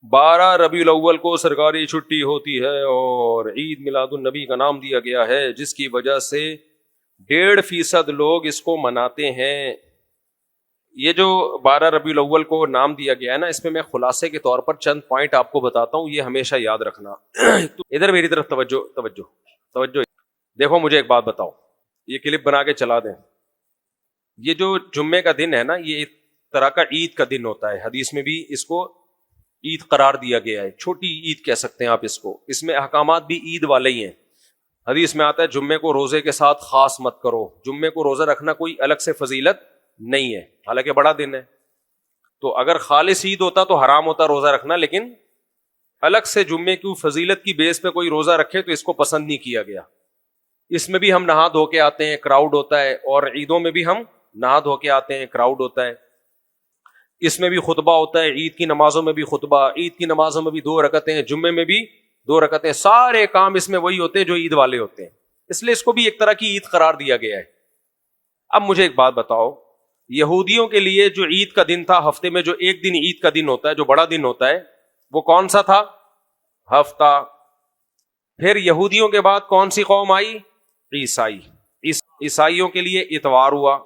12 ربیع الاول کو سرکاری چھٹی ہوتی ہے اور عید میلاد النبی کا نام دیا گیا ہے، جس کی وجہ سے 1.5% لوگ اس کو مناتے ہیں۔ یہ جو 12 ربیع الاول کو نام دیا گیا ہے نا، اس میں میں خلاصے کے طور پر چند پوائنٹ آپ کو بتاتا ہوں، یہ ہمیشہ یاد رکھنا۔ ادھر میری طرف توجہ۔ دیکھو مجھے ایک بات بتاؤ، یہ کلپ بنا کے چلا دیں۔ یہ جو جمعے کا دن ہے نا، یہ ایک طرح کا عید کا دن ہوتا ہے، حدیث میں بھی اس کو عید قرار دیا گیا ہے، چھوٹی عید کہہ سکتے ہیں آپ اس کو، اس میں احکامات بھی عید والے ہی ہیں۔ حدیث میں آتا ہے جمعے کو روزے کے ساتھ خاص مت کرو، جمعے کو روزہ رکھنا کوئی الگ سے فضیلت نہیں ہے، حالانکہ بڑا دن ہے۔ تو اگر خالص عید ہوتا تو حرام ہوتا روزہ رکھنا، لیکن الگ سے جمعے کی فضیلت کی بیس پہ کوئی روزہ رکھے تو اس کو پسند نہیں کیا گیا۔ اس میں بھی ہم نہا دھو کے آتے ہیں، کراؤڈ ہوتا ہے، اور عیدوں میں بھی ہم نہا دھو کے آتے ہیں، کراؤڈ ہوتا ہے۔ اس میں بھی خطبہ ہوتا ہے، عید کی نمازوں میں بھی خطبہ، عید کی نمازوں میں بھی 2 رکعتیں، جمعے میں بھی 2 رکعتیں، سارے کام اس میں وہی ہوتے ہیں جو عید والے ہوتے ہیں، اس لیے اس کو بھی ایک طرح کی عید قرار دیا گیا ہے۔ اب مجھے ایک بات بتاؤ، یہودیوں کے لیے جو عید کا دن تھا، ہفتے میں جو ایک دن عید کا دن ہوتا ہے، جو بڑا دن ہوتا ہے، وہ کون سا تھا؟ ہفتہ۔ پھر یہودیوں کے بعد کون سی قوم آئی؟ عیسائی۔ عیسائیوں کے لیے اتوار ہوا۔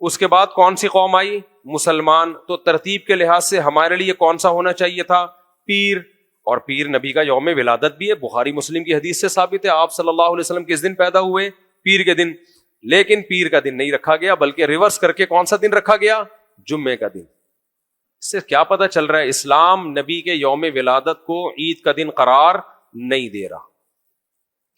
اس کے بعد کون سی قوم آئی؟ مسلمان۔ تو ترتیب کے لحاظ سے ہمارے لیے کون سا ہونا چاہیے تھا؟ پیر۔ اور پیر نبی کا یوم ولادت بھی ہے، بخاری مسلم کی حدیث سے ثابت ہے، آپ صلی اللہ علیہ وسلم کس دن پیدا ہوئے؟ پیر کے دن۔ لیکن پیر کا دن نہیں رکھا گیا، بلکہ ریورس کر کے کون سا دن رکھا گیا؟ جمعے کا دن۔ اس سے کیا پتہ چل رہا ہے؟ اسلام نبی کے یوم ولادت کو عید کا دن قرار نہیں دے رہا۔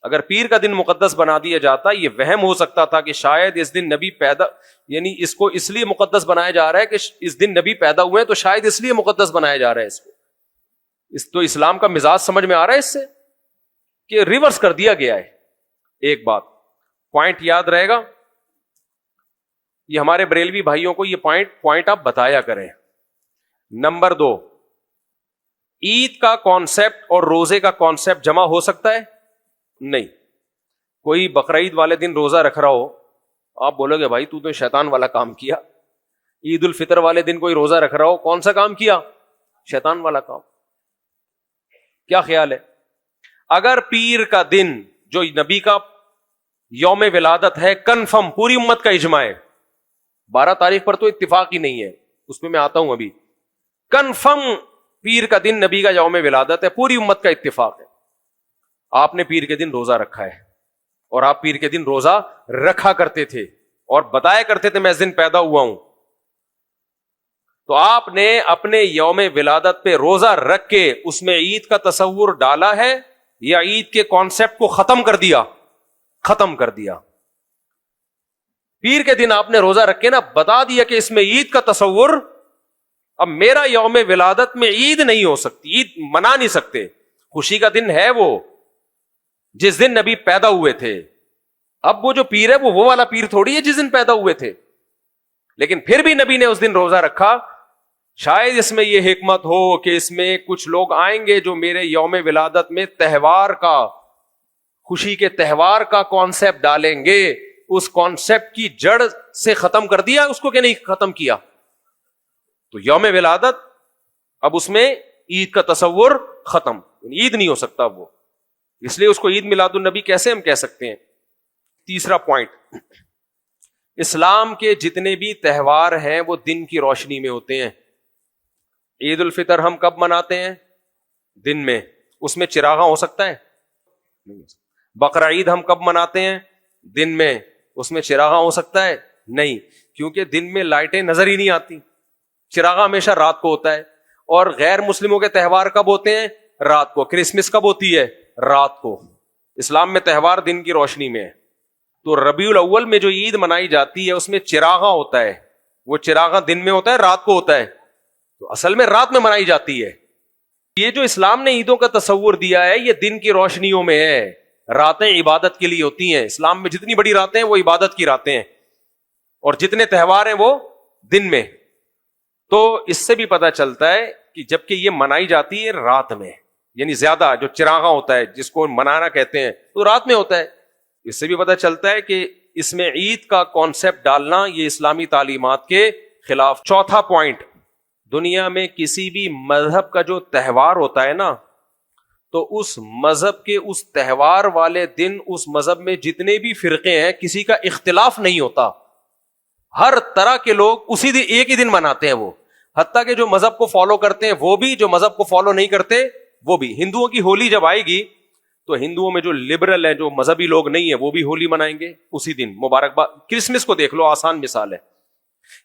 اگر پیر کا دن مقدس بنا دیا جاتا، یہ وہم ہو سکتا تھا کہ شاید اس دن نبی پیدا، یعنی اس کو اس لیے مقدس بنایا جا رہا ہے کہ اس دن نبی پیدا ہوئے ہیں، تو شاید اس لیے مقدس بنایا جا رہا ہے اس کو۔ اس تو اسلام کا مزاج سمجھ میں آ رہا ہے اس سے کہ ریورس کر دیا گیا ہے۔ ایک بات پوائنٹ یاد رہے گا، یہ ہمارے بریلوی بھائیوں کو یہ پوائنٹ آپ بتایا کریں۔ نمبر 2، عید کا کانسیپٹ اور روزے کا کانسیپٹ جمع ہو سکتا ہے؟ نہیں۔ کوئی بقرعید والے دن روزہ رکھ رہا ہو، آپ بولو گے بھائی تو شیطان والا کام کیا۔ عید الفطر والے دن کوئی روزہ رکھ رہا ہو، کون سا کام کیا؟ شیطان والا کام۔ کیا خیال ہے؟ اگر پیر کا دن جو نبی کا یوم ولادت ہے، کنفرم پوری امت کا اجماع ہے، 12 تاریخ پر تو اتفاق ہی نہیں ہے، اس میں آتا ہوں ابھی، کنفرم پیر کا دن نبی کا یوم ولادت ہے، پوری امت کا اتفاق ہے، آپ نے پیر کے دن روزہ رکھا ہے، اور آپ پیر کے دن روزہ رکھا کرتے تھے اور بتایا کرتے تھے میں اس دن پیدا ہوا ہوں، تو آپ نے اپنے یوم ولادت پہ روزہ رکھ کے اس میں عید کا تصور ڈالا ہے یا عید کے کانسیپٹ کو ختم کر دیا؟ ختم کر دیا۔ پیر کے دن آپ نے روزہ رکھ کے نا بتا دیا کہ اس میں عید کا تصور، اب میرا یوم ولادت میں عید نہیں ہو سکتی، عید منا نہیں سکتے، خوشی کا دن ہے وہ جس دن نبی پیدا ہوئے تھے۔ اب وہ جو پیر ہے وہ والا پیر تھوڑی ہے جس دن پیدا ہوئے تھے، لیکن پھر بھی نبی نے اس دن روزہ رکھا۔ شاید اس میں یہ حکمت ہو کہ اس میں کچھ لوگ آئیں گے جو میرے یوم ولادت میں تہوار کا، خوشی کے تہوار کا کانسیپٹ ڈالیں گے، اس کانسیپٹ کی جڑ سے ختم کر دیا اس کو کہ نہیں ختم کیا؟ تو یوم ولادت اب اس میں عید کا تصور ختم، عید نہیں ہو سکتا وہ، اس لیے اس کو عید میلاد النبی کیسے ہم کہہ سکتے ہیں؟ تیسرا پوائنٹ، اسلام کے جتنے بھی تہوار ہیں وہ دن کی روشنی میں ہوتے ہیں۔ عید الفطر ہم کب مناتے ہیں؟ دن میں، اس میں چراغاں ہو سکتا ہے؟ بقرعید ہم کب مناتے ہیں؟ دن میں، اس میں چراغاں ہو سکتا ہے؟ نہیں، کیونکہ دن میں لائٹیں نظر ہی نہیں آتی، چراغاں ہمیشہ رات کو ہوتا ہے۔ اور غیر مسلموں کے تہوار کب ہوتے ہیں؟ رات کو۔ کرسمس کب ہوتی ہے؟ رات کو۔ اسلام میں تہوار دن کی روشنی میں ہے۔ تو ربیع الاول میں جو عید منائی جاتی ہے اس میں چراغاں ہوتا ہے، وہ چراغاں دن میں ہوتا ہے رات کو ہوتا ہے، تو اصل میں رات میں منائی جاتی ہے۔ یہ جو اسلام نے عیدوں کا تصور دیا ہے یہ دن کی روشنیوں میں ہے، راتیں عبادت کے لیے ہوتی ہیں، اسلام میں جتنی بڑی راتیں ہیں وہ عبادت کی راتیں ہیں، اور جتنے تہوار ہیں وہ دن میں۔ تو اس سے بھی پتہ چلتا ہے کہ جبکہ یہ منائی جاتی ہے رات میں، یعنی زیادہ جو چراغاں ہوتا ہے جس کو منانا کہتے ہیں تو رات میں ہوتا ہے۔ اس سے بھی پتہ چلتا ہے کہ اس میں عید کا کانسیپٹ ڈالنا یہ اسلامی تعلیمات کے خلاف۔ چوتھا پوائنٹ دنیا میں کسی بھی مذہب کا جو تہوار ہوتا ہے نا، تو اس مذہب کے اس تہوار والے دن اس مذہب میں جتنے بھی فرقے ہیں کسی کا اختلاف نہیں ہوتا، ہر طرح کے لوگ اسی دن ایک ہی دن مناتے ہیں وہ، حتیٰ کہ جو مذہب کو فالو کرتے ہیں وہ بھی، جو مذہب کو فالو نہیں کرتے وہ بھی۔ ہندوؤں کی ہولی جب آئے گی تو ہندوؤں میں جو لبرل ہیں، جو مذہبی لوگ نہیں ہیں، وہ بھی ہولی منائیں گے اسی دن، مبارکباد۔ کرسمس کو دیکھ لو، آسان مثال ہے،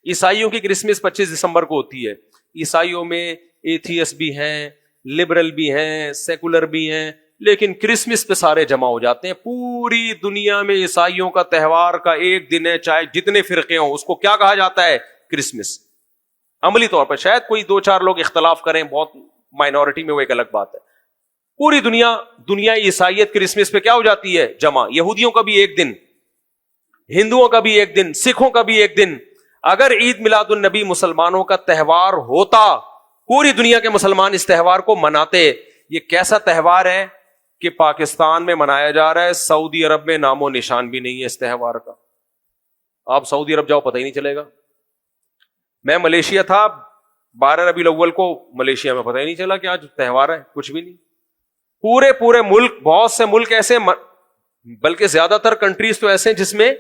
عیسائیوں کی کرسمس 25 دسمبر کو ہوتی ہے۔ عیسائیوں میں ایتھیس بھی ہیں، لبرل بھی ہیں، سیکولر بھی ہیں، لیکن کرسمس پہ سارے جمع ہو جاتے ہیں۔ پوری دنیا میں عیسائیوں کا تہوار کا ایک دن ہے، چاہے جتنے فرقے ہوں، اس کو کیا کہا جاتا ہے؟ کرسمس۔ عملی طور پر شاید کوئی 2-4 لوگ اختلاف کریں، بہت مائنورٹی میں، وہ ایک الگ بات ہے۔ پوری دنیا عیسائیت کرسمس پہ کیا ہو جاتی ہے؟ جمع۔ یہودیوں کا بھی ایک دن، ہندوؤں کا بھی ایک دن، سکھوں کا بھی ایک دن۔ اگر عید میلاد النبی مسلمانوں کا تہوار ہوتا، پوری دنیا کے مسلمان اس تہوار کو مناتے۔ یہ کیسا تہوار ہے کہ پاکستان میں منایا جا رہا ہے، سعودی عرب میں نام و نشان بھی نہیں ہے اس تہوار کا۔ آپ سعودی عرب جاؤ، پتہ ہی نہیں چلے گا۔ میں ملیشیا تھا 12 ربیع الاول کو، ملیشیا میں پتہ ہی نہیں چلا کہ آج تہوار ہے، کچھ بھی نہیں۔ پورے ملک، بہت سے ملک ایسے، بلکہ زیادہ تر کنٹریز تو ایسے ہیں جس میں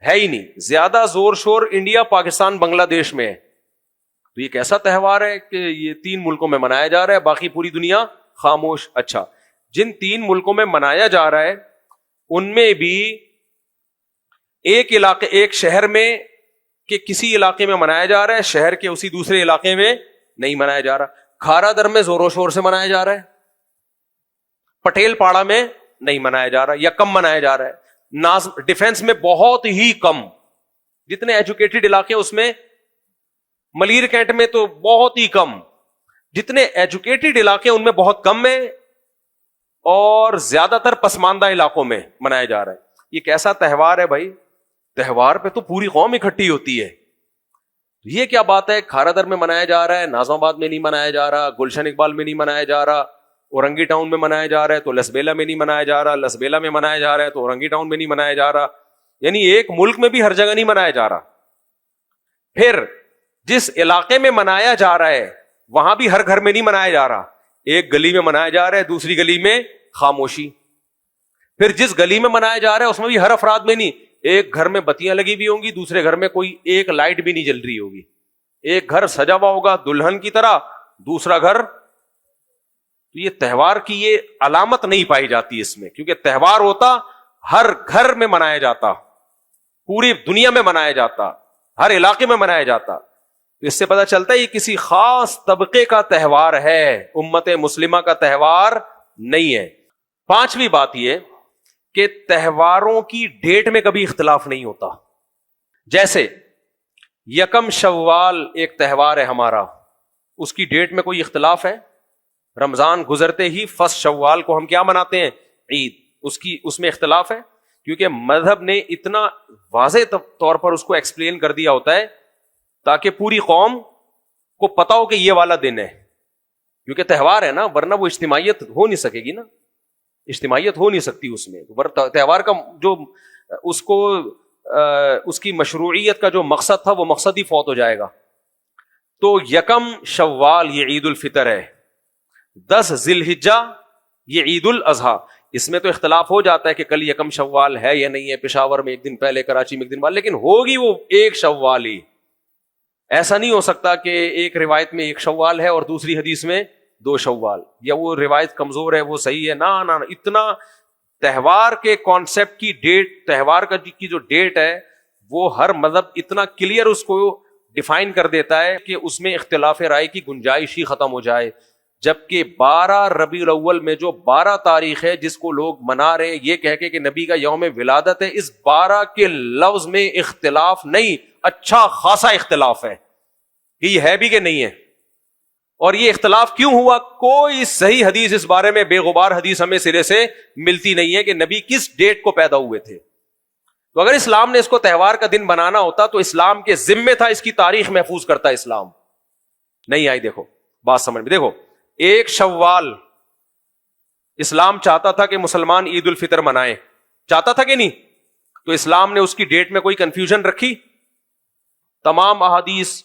ہے ہی نہیں۔ زیادہ زور شور انڈیا، پاکستان، بنگلہ دیش میں ہے۔ تو یہ کیسا تہوار ہے کہ یہ 3 ملکوں میں منایا جا رہا ہے، باقی پوری دنیا خاموش۔ اچھا، جن 3 ملکوں میں منایا جا رہا ہے ان میں بھی ایک علاقے، ایک شہر میں کہ کسی علاقے میں منایا جا رہا ہے، شہر کے اسی دوسرے علاقے میں نہیں منایا جا رہا۔ کھارا در میں زور و شور سے منایا جا رہا ہے، پٹیل پاڑا میں نہیں منایا جا رہا یا کم منایا جا رہا ہے۔ ڈیفنس میں بہت ہی کم، جتنے ایجوکیٹڈ علاقے اس میں، ملیر کینٹ میں تو بہت ہی کم، جتنے ایجوکیٹڈ علاقے ان میں بہت کم ہے، اور زیادہ تر پسماندہ علاقوں میں منایا جا رہا ہے۔ یہ کیسا تہوار ہے بھائی؟ تہوار پہ تو پوری قوم اکٹھی ہوتی ہے۔ یہ کیا بات ہے؟ کھارا در میں منایا جا رہا ہے، ناظم آباد میں نہیں منایا جا رہا، گلشن اقبال میں نہیں منایا جا رہا، اورنگی ٹاؤن میں منایا جا رہا ہے تو لسبیلا میں نہیں منایا جا رہا، لسبیلا میں منایا جا رہا ہے تو اورنگی ٹاؤن میں نہیں منایا جا رہا۔ یعنی ایک ملک میں بھی ہر جگہ نہیں منایا جا رہا۔ پھر جس علاقے میں منایا جا رہا ہے وہاں بھی ہر گھر میں نہیں منایا جا رہا، ایک گلی میں منایا جا رہا ہے، دوسری گلی میں خاموشی۔ پھر جس گلی میں منایا جا رہا ہے اس میں بھی ہر افراد میں نہیں، ایک گھر میں بتیاں لگی ہوئی ہوں گی، دوسرے گھر میں کوئی ایک لائٹ بھی نہیں جل رہی ہوگی، ایک گھر سجا ہوا ہوگا دلہن کی طرح، دوسرا گھر۔ تو یہ تہوار کی یہ علامت نہیں پائی جاتی اس میں، کیونکہ تہوار ہوتا ہر گھر میں منایا جاتا، پوری دنیا میں منایا جاتا، ہر علاقے میں منایا جاتا۔ تو اس سے پتہ چلتا ہے یہ کسی خاص طبقے کا تہوار ہے، امت مسلمہ کا تہوار نہیں ہے۔ 5ویں بات یہ کہ تہواروں کی ڈیٹ میں کبھی اختلاف نہیں ہوتا۔ جیسے 1 شوال ایک تہوار ہے ہمارا، اس کی ڈیٹ میں کوئی اختلاف ہے؟ رمضان گزرتے ہی 1 شوال کو ہم کیا مناتے ہیں؟ عید۔ اس میں اختلاف ہے، کیونکہ مذہب نے اتنا واضح طور پر اس کو ایکسپلین کر دیا ہوتا ہے تاکہ پوری قوم کو پتا ہو کہ یہ والا دن ہے، کیونکہ تہوار ہے نا، ورنہ وہ اجتماعیت ہو نہیں سکے گی نا، اجتماعیت ہو نہیں سکتی اس میں۔ تہوار کا جو اس کی مشروعیت کا جو مقصد تھا وہ مقصد ہی فوت ہو جائے گا۔ تو 1 شوال یہ عید الفطر ہے، 10 ذی الحجہ یہ عید الاضحیٰ۔ اس میں تو اختلاف ہو جاتا ہے کہ کل 1 شوال ہے یا نہیں ہے، پشاور میں ایک دن پہلے، کراچی میں ایک دن بعد، لیکن ہوگی وہ 1 شوال ہی۔ ایسا نہیں ہو سکتا کہ ایک روایت میں 1 شوال ہے اور دوسری حدیث میں 2 شوال، یا وہ روایت کمزور ہے وہ صحیح ہے۔ نہ اتنا تہوار کے کانسیپٹ کی ڈیٹ، تہوار کی جو ڈیٹ ہے وہ ہر مذہب اتنا کلیئر اس کو ڈیفائن کر دیتا ہے کہ اس میں اختلاف رائے کی گنجائش ہی ختم ہو جائے۔ جبکہ 12 ربیع الاول میں جو 12 تاریخ ہے جس کو لوگ منا رہے یہ کہہ کے کہ نبی کا یوم ولادت ہے، اس 12 کے لفظ میں اختلاف نہیں، اچھا خاصا اختلاف ہے کہ یہ ہے بھی کہ نہیں ہے۔ اور یہ اختلاف کیوں ہوا؟ کوئی صحیح حدیث اس بارے میں، بے غبار حدیث ہمیں سرے سے ملتی نہیں ہے کہ نبی کس ڈیٹ کو پیدا ہوئے تھے۔ تو اگر اسلام نے اس کو تہوار کا دن بنانا ہوتا تو اسلام کے ذمے تھا اس کی تاریخ محفوظ کرتا، اسلام نہیں آئی۔ دیکھو بات سمجھ میں، دیکھو 1 شوال اسلام چاہتا تھا کہ مسلمان عید الفطر منائیں، چاہتا تھا کہ نہیں؟ تو اسلام نے اس کی ڈیٹ میں کوئی کنفیوژن رکھی؟ تمام احادیث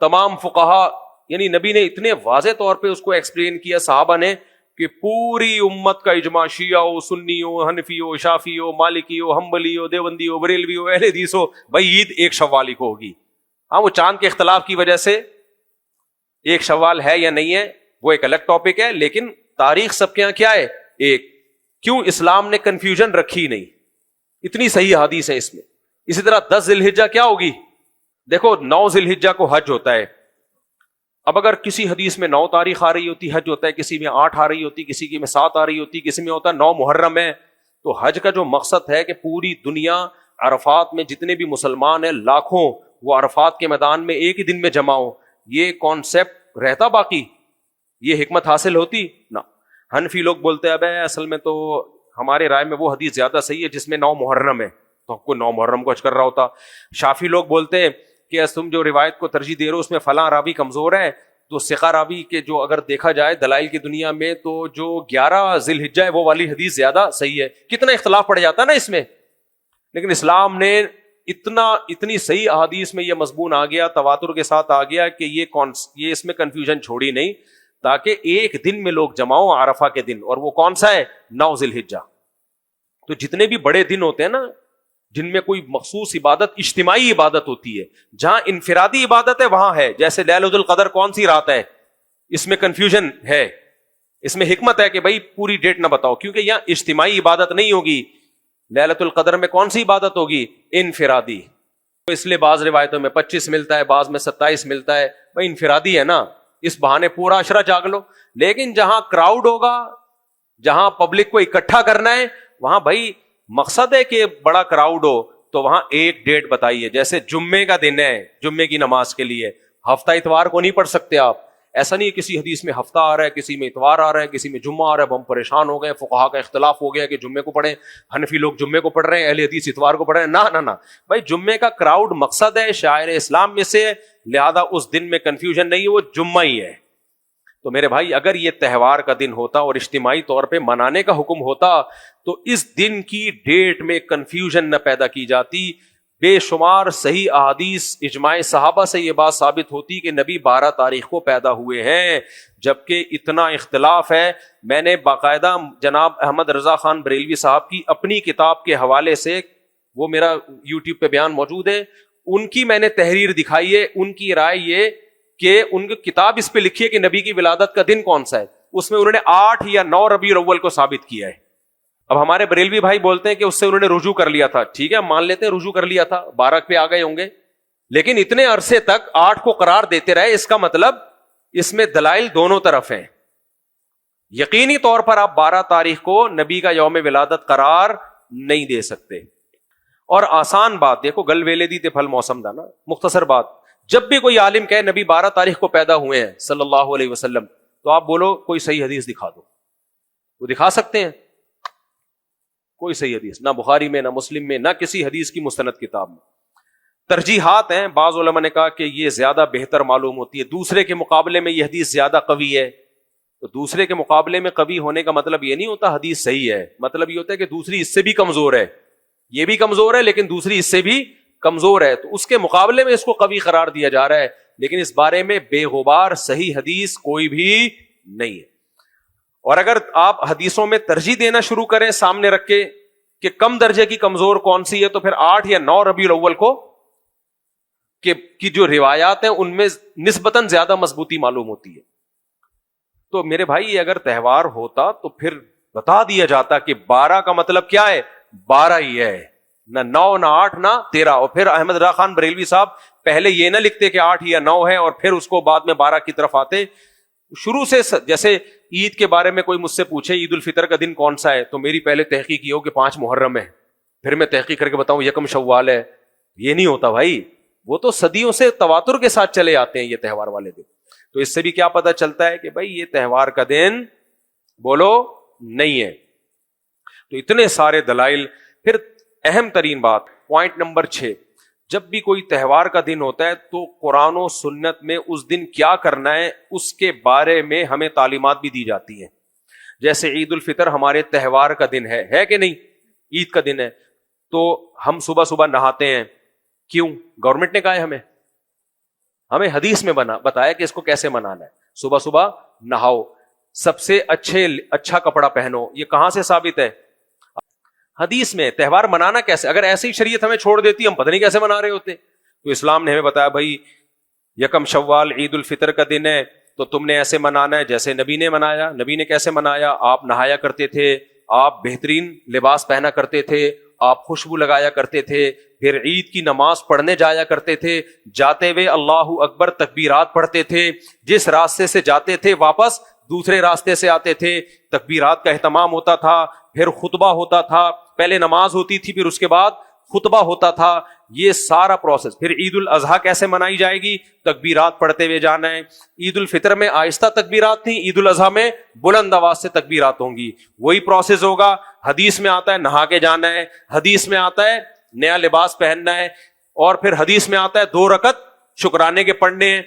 تمام فقہا، یعنی نبی نے اتنے واضح طور پہ اس کو ایکسپلین کیا صحابہ نے کہ پوری امت کا اجماع، شیعہ ہو، سنی ہو، حنفی ہو، شافعی ہو، مالکی ہو، حنبلی ہو، دیوبندی ہو، بریلوی ہو، اہل حدیث ہو، بھائی عید ایک شوال کو ہوگی. ہاں وہ چاند کے اختلاف کی وجہ سے ایک شوال ہے یا نہیں ہے وہ ایک الگ ٹاپک ہے، لیکن تاریخ سب کے یہاں کیا ہے ایک. کیوں اسلام نے کنفیوژن رکھی نہیں؟ اتنی صحیح حدیث ہے اس میں. اسی طرح 10 ذی الحجہ کیا ہوگی؟ دیکھو 9 ذی الحجہ کو حج ہوتا ہے. اب اگر کسی حدیث میں 9 تاریخ آ رہی ہوتی حج ہوتا ہے، کسی میں 8 آ رہی ہوتی، کسی کی میں 7 آ رہی ہوتی، کسی میں ہوتا 9 محرم ہے، تو حج کا جو مقصد ہے کہ پوری دنیا عرفات میں جتنے بھی مسلمان ہیں لاکھوں، وہ عرفات کے میدان میں ایک ہی دن میں جمع ہو. یہ کانسیپٹ رہتا باقی یہ حکمت حاصل ہوتی نہ. حنفی لوگ بولتے ہیں اب اصل میں تو ہمارے رائے میں وہ حدیث زیادہ صحیح ہے جس میں 9 محرم ہے، تو ہم کو 9 محرم کو حج کر رہا ہوتا. شافی لوگ بولتے ہیں کہ تم جو روایت کو ترجیح دے رہے ہو اس میں فلاں راوی کمزور ہے، تو ثقہ راوی کے جو اگر دیکھا جائے دلائل کی دنیا میں تو جو 11 ذی الحجہ ہے وہ والی حدیث زیادہ صحیح ہے. کتنا اختلاف پڑ جاتا ہے نا اس میں، لیکن اسلام نے اتنی صحیح احادیث میں یہ مضمون آ گیا، تواتر کے ساتھ آ گیا کہ یہ اس میں کنفیوژن چھوڑی نہیں، تاکہ ایک دن میں لوگ جمع ہوں عرفہ کے دن. اور وہ کون سا ہے؟ 9 ذی الحجہ. تو جتنے بھی بڑے دن ہوتے ہیں نا جن میں کوئی مخصوص عبادت، اجتماعی عبادت ہوتی ہے، جہاں انفرادی عبادت ہے وہاں ہے. جیسے لیلۃ القدر کون سی رات ہے؟ اس میں کنفیوژن ہے، اس میں حکمت ہے کہ بھائی پوری ڈیٹ نہ بتاؤ، کیونکہ یہاں اجتماعی عبادت نہیں ہوگی. لیلۃ القدر میں کون سی عبادت ہوگی؟ انفرادی. تو اس لیے بعض روایتوں میں 25 ملتا ہے، بعض میں 27 ملتا ہے. بھائی انفرادی ہے نا، اس بہانے پورا عشرہ جاگ لو. لیکن جہاں کراؤڈ ہوگا، جہاں پبلک کو اکٹھا کرنا ہے، وہاں بھائی مقصد ہے کہ بڑا کراؤڈ ہو، تو وہاں ایک ڈیٹ بتائیے. جیسے جمعے کا دن ہے، جمعے کی نماز کے لیے ہفتہ اتوار کو نہیں پڑھ سکتے آپ. ایسا نہیں کسی حدیث میں ہفتہ آ رہا ہے، کسی میں اتوار آ رہا ہے، کسی میں جمعہ آ رہا ہے. ہم پریشان ہو گئے، فقہا کا اختلاف ہو گیا کہ جمعے کو پڑھیں. حنفی لوگ جمعے کو پڑھ رہے ہیں، اہل حدیث اتوار کو پڑھ رہے ہیں. نہ بھائی جمعے کا کراؤڈ مقصد ہے، شاعر اسلام میں سے، لہذا اس دن میں کنفیوژن نہیں ہے، وہ جمعہ ہی ہے. تو میرے بھائی اگر یہ تہوار کا دن ہوتا اور اجتماعی طور پہ منانے کا حکم ہوتا تو اس دن کی ڈیٹ میں کنفیوژن نہ پیدا کی جاتی. بے شمار صحیح احادیث، اجماع صحابہ سے یہ بات ثابت ہوتی کہ نبی 12 تاریخ کو پیدا ہوئے ہیں. جبکہ اتنا اختلاف ہے. میں نے باقاعدہ جناب احمد رضا خان بریلوی صاحب کی اپنی کتاب کے حوالے سے، وہ میرا یوٹیوب پہ بیان موجود ہے، ان کی میں نے تحریر دکھائی ہے. ان کی رائے یہ کہ ان کی کتاب اس پہ لکھی ہے کہ نبی کی ولادت کا دن کون سا ہے، اس میں انہوں نے 8 یا 9 ربیع الاول کو ثابت کیا ہے. اب ہمارے بریلوی بھائی بولتے ہیں کہ اس سے انہوں نے رجوع کر لیا تھا. ٹھیک ہے، مان لیتے ہیں رجوع کر لیا تھا، 12 پہ آ گئے ہوں گے، لیکن اتنے عرصے تک 8 کو قرار دیتے رہے. اس کا مطلب اس میں دلائل دونوں طرف ہیں. یقینی طور پر آپ 12 تاریخ کو نبی کا یوم ولادت قرار نہیں دے سکتے. اور آسان بات دیکھو، گل ویلے دی تے پھل موسم دا نا، مختصر بات. جب بھی کوئی عالم کہے نبی 12 تاریخ کو پیدا ہوئے ہیں صلی اللہ علیہ وسلم، تو آپ بولو کوئی صحیح حدیث دکھا دو. وہ دکھا سکتے ہیں؟ کوئی صحیح حدیث نہ بخاری میں، نہ مسلم میں، نہ کسی حدیث کی مستند کتاب میں. ترجیحات ہیں. بعض علماء نے کہا کہ یہ زیادہ بہتر معلوم ہوتی ہے، دوسرے کے مقابلے میں یہ حدیث زیادہ قوی ہے. تو دوسرے کے مقابلے میں قوی ہونے کا مطلب یہ نہیں ہوتا حدیث صحیح ہے، مطلب یہ ہوتا ہے کہ دوسری اس سے بھی کمزور ہے. یہ بھی کمزور ہے لیکن دوسری اس سے بھی کمزور ہے، تو اس کے مقابلے میں اس کو قوی قرار دیا جا رہا ہے. لیکن اس بارے میں بے غبار صحیح حدیث کوئی بھی نہیں ہے. اور اگر آپ حدیثوں میں ترجیح دینا شروع کریں سامنے رکھ کے کہ کم درجے کی کمزور کون سی ہے، تو پھر 8 یا 9 ربیع الاول کو کی جو روایات ہیں ان میں نسبتاً زیادہ مضبوطی معلوم ہوتی ہے. تو میرے بھائی یہ اگر تہوار ہوتا تو پھر بتا دیا جاتا کہ 12 کا مطلب کیا ہے، 12 ہی ہے، نہ 9 نہ 8 نہ 13. اور پھر احمد رضا خان بریلوی صاحب پہلے یہ نہ لکھتے کہ 8 یا 9 ہے اور پھر اس کو بعد میں 12 کی طرف آتے. شروع سے جیسے عید کے بارے میں کوئی مجھ سے پوچھے عید الفطر کا دن کون سا ہے، تو میری پہلے تحقیق یہ ہو کہ 5 محرم ہے، پھر میں تحقیق کر کے بتاؤں 1 شوال ہے. یہ نہیں ہوتا بھائی، وہ تو صدیوں سے تواتر کے ساتھ چلے آتے ہیں یہ تہوار والے دن. تو اس سے بھی کیا پتہ چلتا ہے کہ بھائی یہ تہوار کا دن بولو نہیں ہے. تو اتنے سارے دلائل. پھر اہم ترین بات، پوائنٹ نمبر 6، جب بھی کوئی تہوار کا دن ہوتا ہے تو قرآن و سنت میں اس دن کیا کرنا ہے اس کے بارے میں ہمیں تعلیمات بھی دی جاتی ہیں. جیسے عید الفطر ہمارے تہوار کا دن ہے کہ نہیں، عید کا دن ہے، تو ہم صبح صبح نہاتے ہیں. کیوں؟ گورنمنٹ نے کہا ہے ہمیں. ہمیں حدیث میں بتایا کہ اس کو کیسے منانا ہے. صبح صبح نہاؤ, سب سے اچھا کپڑا پہنو. یہ کہاں سے ثابت ہے؟ حدیث میں. تہوار منانا کیسے؟ اگر ایسی شریعت ہمیں چھوڑ دیتی ہم پتہ نہیں کیسے منا رہے ہوتے. تو اسلام نے ہمیں بتایا بھائی یکم شوال عید الفطر کا دن ہے تو تم نے ایسے منانا ہے جیسے نبی نے منایا. نبی نے کیسے منایا؟ آپ نہایا کرتے تھے, آپ بہترین لباس پہنا کرتے تھے, آپ خوشبو لگایا کرتے تھے, پھر عید کی نماز پڑھنے جایا کرتے تھے, جاتے ہوئے اللہ اکبر تکبیرات پڑھتے تھے, جس راستے سے جاتے تھے واپس دوسرے راستے سے آتے تھے, تکبیرات کا اہتمام ہوتا تھا, پھر خطبہ ہوتا تھا, پہلے نماز ہوتی تھی پھر اس کے بعد خطبہ ہوتا تھا. یہ سارا پروسیس. پھر عید الاضحیٰ کیسے منائی جائے گی؟ تکبیرات پڑھتے ہوئے جانا ہے. عید الفطر میں آہستہ تکبیرات تھیں, عید الاضحیٰ میں بلند آواز سے تکبیرات ہوں گی. وہی پروسیس ہوگا. حدیث میں آتا ہے نہا کے جانا ہے, حدیث میں آتا ہے نیا لباس پہننا ہے, اور پھر حدیث میں آتا ہے 2 رکعت شکرانے کے پڑھنے ہیں.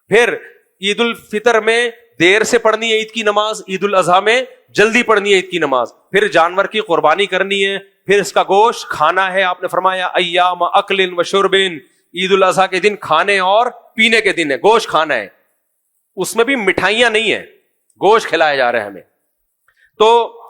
پھر عید الفطر میں دیر سے پڑھنی ہے عید کی نماز, عید الاضحیٰ میں جلدی پڑھنی ہے عید کی نماز. پھر جانور کی قربانی کرنی ہے, پھر اس کا گوشت کھانا ہے. آپ نے فرمایا ایام اکل و شرب, عید الاضحیٰ کے دن کھانے اور پینے کے دن ہے, گوشت کھانا ہے. اس میں بھی مٹھائیاں نہیں ہیں, گوشت کھلایا جا رہا ہے ہمیں. تو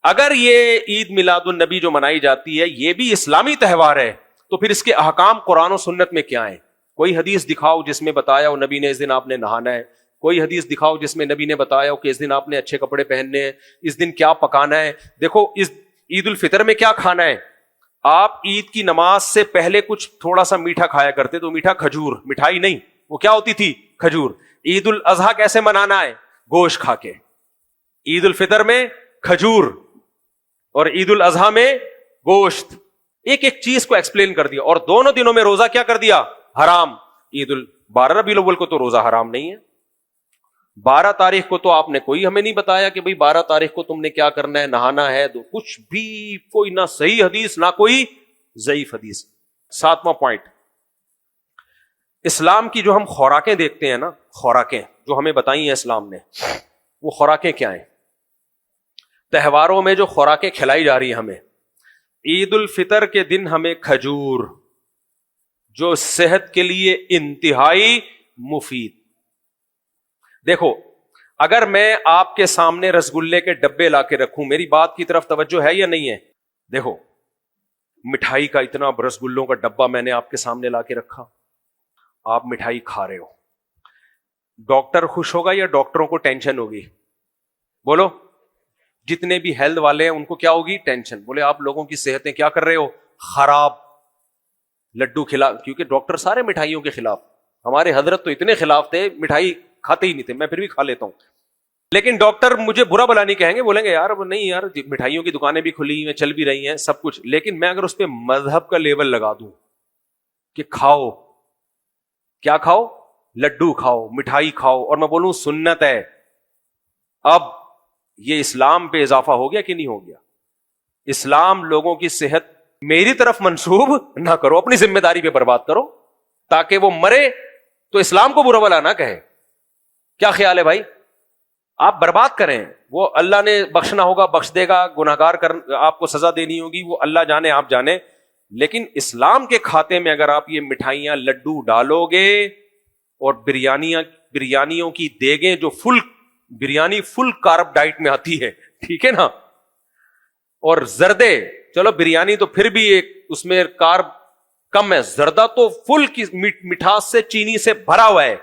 اگر یہ عید میلاد النبی جو منائی جاتی ہے یہ بھی اسلامی تہوار ہے تو پھر اس کے احکام قرآن و سنت میں کیا ہیں؟ کوئی حدیث دکھاؤ جس میں بتایا ہو نبی نے اس دن آپ نے نہانا ہے. کوئی حدیث دکھاؤ جس میں نبی نے بتایا ہو کہ اس دن آپ نے اچھے کپڑے پہننے ہیں, اس دن کیا پکانا ہے. دیکھو اس عید الفطر میں کیا کھانا ہے. آپ عید کی نماز سے پہلے کچھ تھوڑا سا میٹھا کھایا کرتے, تو میٹھا کھجور, مٹھائی نہیں, وہ کیا ہوتی تھی؟ کھجور. عید الاضحیٰ کیسے منانا ہے؟ گوشت کھا کے. عید الفطر میں کھجور اور عید الاضحیٰ میں گوشت. ایک ایک چیز کو ایکسپلین کر دیا. اور دونوں دنوں میں روزہ کیا کر دیا؟ حرام. 12 ربیع الاول کو تو روزہ حرام نہیں ہے. 12 تاریخ کو تو آپ نے کوئی ہمیں نہیں بتایا کہ بھئی 12 تاریخ کو تم نے کیا کرنا ہے, نہانا ہے. تو کچھ بھی, کوئی نہ صحیح حدیث نہ کوئی ضعیف حدیث. 7واں پوائنٹ, اسلام کی جو ہم خوراکیں دیکھتے ہیں نا, خوراکیں جو ہمیں بتائی ہیں اسلام نے, وہ خوراکیں کیا ہیں؟ تہواروں میں جو خوراکیں کھلائی جا رہی ہیں ہمیں, عید الفطر کے دن ہمیں کھجور, جو صحت کے لیے انتہائی مفید. دیکھو اگر میں آپ کے سامنے رسگلے کے ڈبے لا کے رکھوں, میری بات کی طرف توجہ ہے یا نہیں ہے؟ دیکھو مٹھائی کا اتنا رسگلوں کا ڈبہ میں نے آپ کے سامنے لا کے رکھا, آپ مٹھائی کھا رہے ہو. ڈاکٹر خوش ہوگا یا ڈاکٹروں کو ٹینشن ہوگی؟ بولو. جتنے بھی ہیلتھ والے ہیں ان کو کیا ہوگی؟ ٹینشن. بولے آپ لوگوں کی صحتیں کیا کر رہے ہو؟ خراب. لڈو کھلا, کیونکہ ڈاکٹر سارے مٹھائیوں کے خلاف. ہمارے حضرت تو اتنے خلاف تھے, مٹھائی کھاتے ہی نہیں تھے, میں پھر بھی کھا لیتا ہوں. لیکن ڈاکٹر مجھے برا بلا نہیں کہیں گے, بولیں گے یار نہیں یار مٹھائیوں کی دکانیں بھی کھلی ہیں, چل بھی رہی ہیں سب کچھ, لیکن میں اگر اس پہ مذہب کا لیبل لگا دوں کہ کھاؤ, کیا کھاؤ؟ لڈو کھاؤ, مٹھائی کھاؤ, اور میں بولوں سنت ہے, اب یہ اسلام پہ اضافہ ہو گیا کہ نہیں ہو گیا؟ اسلام لوگوں کی صحت میری طرف منسوب نہ کرو, اپنی ذمہ داری پہ برباد کرو, تاکہ وہ مرے تو اسلام کو برا بلا نہ کہے. کیا خیال ہے بھائی؟ آپ برباد کریں, وہ اللہ نے بخشنا ہوگا بخش دے گا, گناہگار آپ کو سزا دینی ہوگی وہ اللہ جانے آپ جانے. لیکن اسلام کے کھاتے میں اگر آپ یہ مٹھائیاں لڈو ڈالو گے, اور بریانیوں کی دیگیں جو بریانی فل کارب ڈائٹ میں آتی ہے, ٹھیک ہے نا, اور زردے, چلو بریانی تو پھر بھی ایک اس میں کارب کم ہے, زردہ تو فل کی مٹھاس سے چینی سے بھرا ہوا ہے.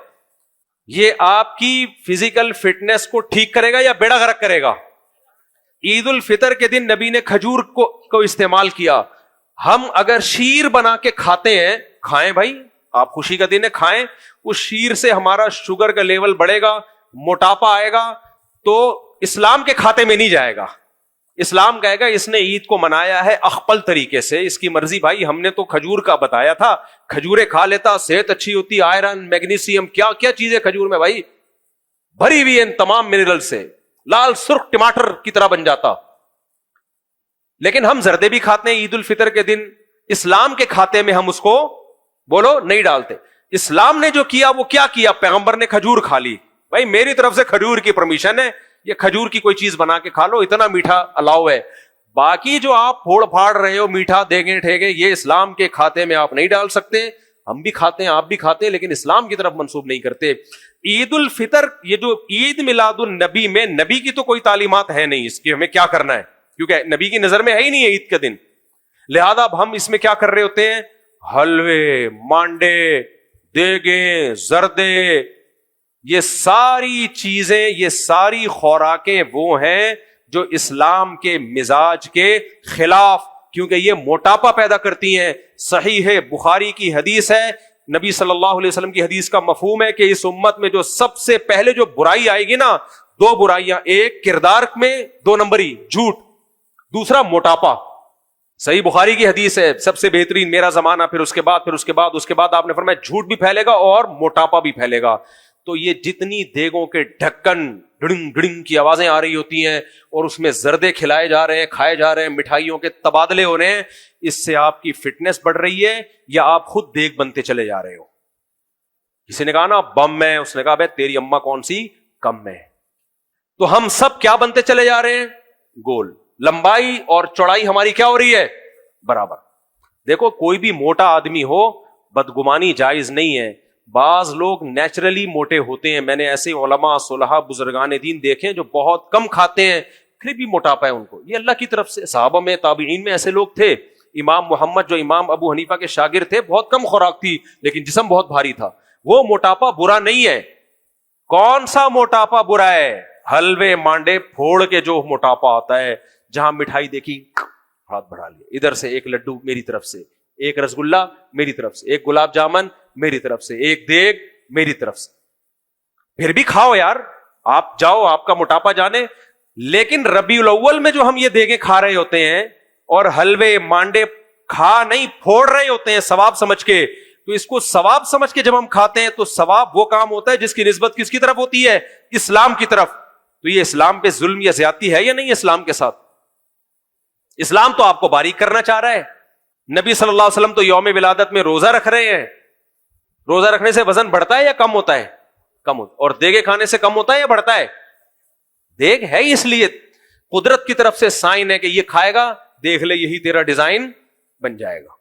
یہ آپ کی فزیکل فٹنس کو ٹھیک کرے گا یا بیڑا غرق کرے گا؟ عید الفطر کے دن نبی نے کھجور کو استعمال کیا. ہم اگر شیر بنا کے کھاتے ہیں, کھائیں بھائی, آپ خوشی کا دن ہے کھائیں, اس شیر سے ہمارا شوگر کا لیول بڑھے گا, موٹاپا آئے گا, تو اسلام کے کھاتے میں نہیں جائے گا. اسلام کہے گا اس نے عید کو منایا ہے اخپل طریقے سے, اس کی مرضی. بھائی ہم نے تو کھجور کا بتایا تھا, کھجوریں کھا لیتا, صحت اچھی ہوتی, آئرن, میگنیشیم, کیا کیا چیزیں کھجور میں بھائی بھری ہوئی ہیں تمام منرل سے, لال سرخ ٹماٹر کی طرح بن جاتا. لیکن ہم زردے بھی کھاتے ہیں عید الفطر کے دن, اسلام کے کھاتے میں ہم اس کو بولو نہیں ڈالتے. اسلام نے جو کیا وہ کیا کیا؟ پیغمبر نے کھجور کھا لی. بھائی میری طرف سے کھجور کی پرمیشن ہے, یہ کھجور کی کوئی چیز بنا کے کھا لو, اتنا میٹھا الاؤ ہے. باقی جو آپ پھوڑ پھاڑ رہے ہو میٹھا دیگیں ٹھیگیں, یہ اسلام کے کھاتے میں آپ نہیں ڈال سکتے. ہم بھی کھاتے ہیں, آپ بھی کھاتے ہیں, لیکن اسلام کی طرف منسوب نہیں کرتے. عید الفطر, یہ جو عید میلاد النبی میں نبی کی تو کوئی تعلیمات ہے نہیں اس کی ہمیں کیا کرنا ہے, کیونکہ نبی کی نظر میں ہے ہی نہیں ہے عید کا دن. لہذا اب ہم اس میں کیا کر رہے ہوتے ہیں, حلوے, مانڈے, دیگیں, زردے, یہ ساری چیزیں, یہ ساری خوراکیں وہ ہیں جو اسلام کے مزاج کے خلاف, کیونکہ یہ موٹاپا پیدا کرتی ہیں. صحیح ہے, بخاری کی حدیث ہے, نبی صلی اللہ علیہ وسلم کی حدیث کا مفہوم ہے کہ اس امت میں جو سب سے پہلے جو برائی آئے گی نا, دو برائیاں, ایک کردار میں 2 نمبری جھوٹ, دوسرا موٹاپا. صحیح بخاری کی حدیث ہے, سب سے بہترین میرا زمانہ, پھر اس کے بعد آپ نے فرمایا جھوٹ بھی پھیلے گا اور موٹاپا بھی پھیلے گا. تو یہ جتنی دیگوں کے ڈھکن ڈڑنگ ڈڑنگ کی آوازیں آ رہی ہوتی ہیں اور اس میں زردے کھلائے جا رہے ہیں, کھائے جا رہے ہیں, مٹھائیوں کے تبادلے ہو رہے ہیں, اس سے آپ کی فٹنس بڑھ رہی ہے یا آپ خود دیگ بنتے چلے جا رہے ہو. کسی نے کہا نا بم ہے, اس نے کہا بھائی تیری اماں کون سی کم ہے. تو ہم سب کیا بنتے چلے جا رہے ہیں, گول. لمبائی اور چوڑائی ہماری کیا ہو رہی ہے, برابر. دیکھو کوئی بھی موٹا آدمی ہو, بدگمانی جائز نہیں ہے. بعض لوگ نیچرلی موٹے ہوتے ہیں, میں نے ایسے علماء صلحاء بزرگان دین دیکھے جو بہت کم کھاتے ہیں پھر بھی موٹاپا ہے ان کو. یہ اللہ کی طرف سے, صحابہ میں تابعین میں ایسے لوگ تھے. امام محمد جو امام ابو حنیفہ کے شاگرد تھے, بہت کم خوراک تھی لیکن جسم بہت بھاری تھا. وہ موٹاپا برا نہیں ہے. کون سا موٹاپا برا ہے, حلوے مانڈے پھوڑ کے جو موٹاپا آتا ہے, جہاں مٹھائی دیکھی ہاتھ بڑھا لیا, ادھر سے ایک لڈو میری طرف سے, ایک رسگلہ میری طرف سے, ایک گلاب جامن میری طرف سے, ایک دیگ میری طرف سے. پھر بھی کھاؤ یار, آپ جاؤ, آپ کا موٹاپا جانے. لیکن ربیع الاول میں جو ہم یہ دیگیں کھا رہے ہوتے ہیں اور حلوے مانڈے کھا نہیں پھوڑ رہے ہوتے ہیں ثواب سمجھ کے, تو اس کو ثواب سمجھ کے جب ہم کھاتے ہیں تو ثواب وہ کام ہوتا ہے جس کی نسبت کس کی طرف ہوتی ہے, اسلام کی طرف. تو یہ اسلام پہ ظلم یا زیادتی ہے یا نہیں اسلام کے ساتھ؟ اسلام تو آپ کو باریک کرنا چاہ رہا ہے. نبی صلی اللہ علیہ وسلم تو یوم ولادت میں روزہ رکھ رہے ہیں. روزہ رکھنے سے وزن بڑھتا ہے یا کم ہوتا ہے؟ کم ہوتا ہے. اور دیگے کھانے سے کم ہوتا ہے یا بڑھتا ہے؟ دیگ ہے اس لیے قدرت کی طرف سے سائن ہے کہ یہ کھائے گا, دیکھ لے یہی تیرا ڈیزائن بن جائے گا.